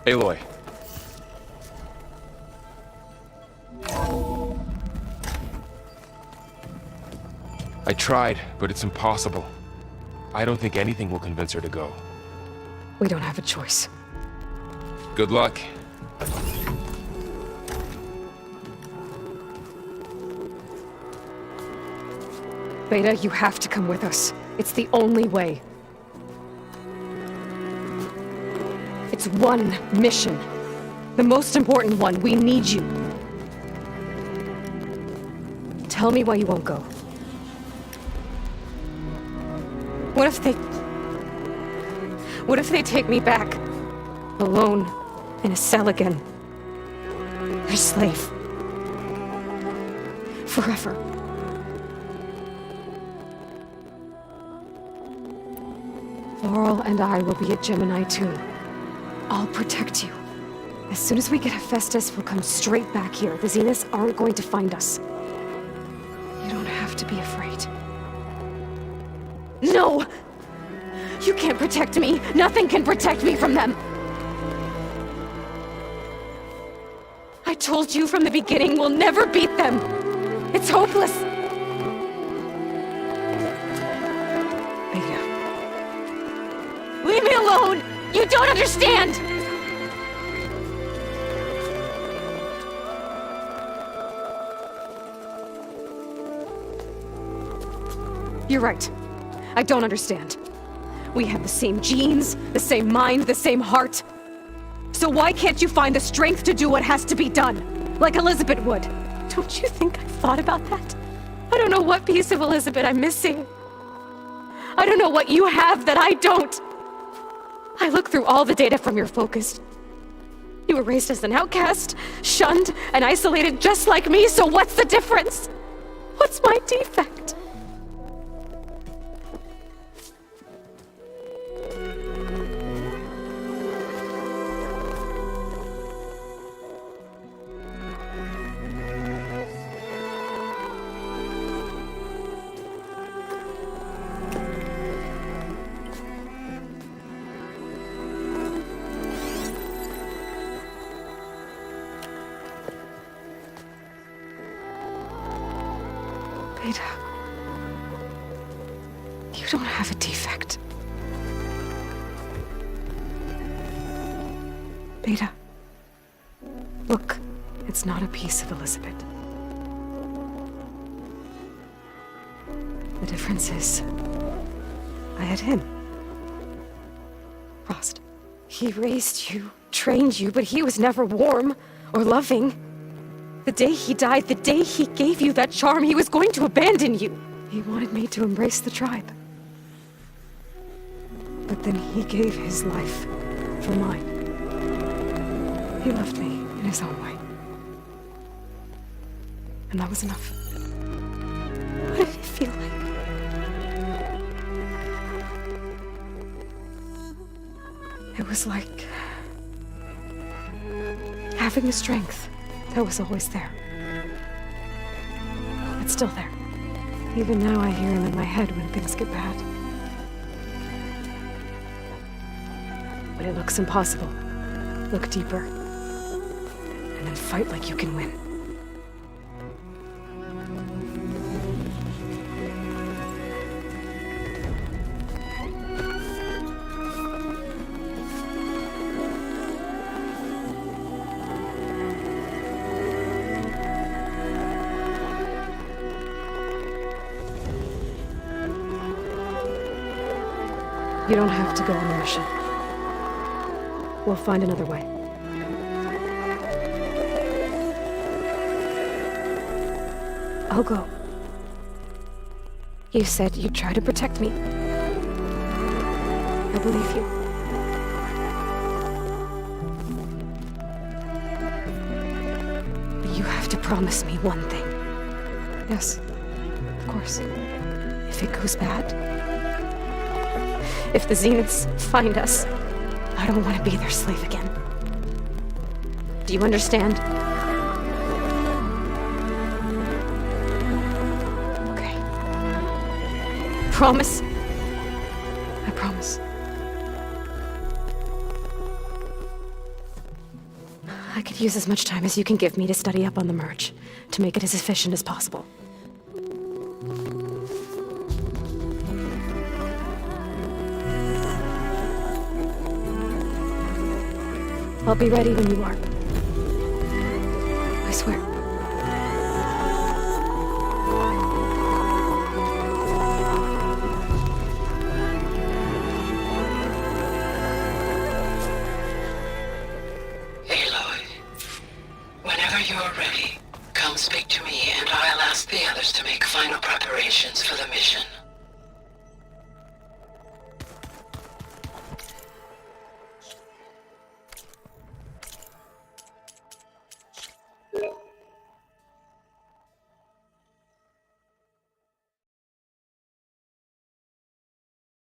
Aloy. I tried, but it's impossible. I don't think anything will convince her to go. We don't have a choice. Good luck. Beta, you have to come with us. It's the only way. It's one mission. The most important one. We need you. Tell me why you won't go. What if they take me back? Alone, in a cell again. A slave. Forever. Laurel and I will be at Gemini too. I'll protect you. As soon as we get Hephaestus, we'll come straight back here. The Zeniths aren't going to find us. You don't have to be afraid. No! You can't protect me! Nothing can protect me from them! I told you from the beginning, we'll never beat them! It's hopeless. Beta. Leave me alone! You don't understand! You're right. I don't understand. We have the same genes, the same mind, the same heart. So why can't you find the strength to do what has to be done? Like Elizabeth would. Don't you think I've thought about that? I don't know what piece of Elizabeth I'm missing. I don't know what you have that I don't. I look through all the data from your focus. You were raised as an outcast, shunned, and isolated just like me, so what's the difference? What's my defect? Beta, you don't have a defect. Beta, look, it's not a piece of Elizabeth. The difference is, I had him. Frost. He raised you, trained you, but he was never warm or loving. The day he died, the day he gave you that charm, he was going to abandon you. He wanted me to embrace the tribe. But then he gave his life for mine. He loved me in his own way. And that was enough. What did it feel like? It was like having the strength that was always there. It's still there. Even now I hear him in my head when things get bad. When it looks impossible, look deeper. And then fight like you can win. You don't have to go on the mission. We'll find another way. I'll go. You said you'd try to protect me. I believe you. But you have to promise me one thing. Yes, of course. If it goes bad, if the Zeniths find us, I don't want to be their slave again. Do you understand? Okay. Promise? I promise. I could use as much time as you can give me to study up on the merge, to make it as efficient as possible. I'll be ready when you are. I swear. Aloy, whenever you are ready, come speak to me and I'll ask the others to make final preparations for the mission. Yeah.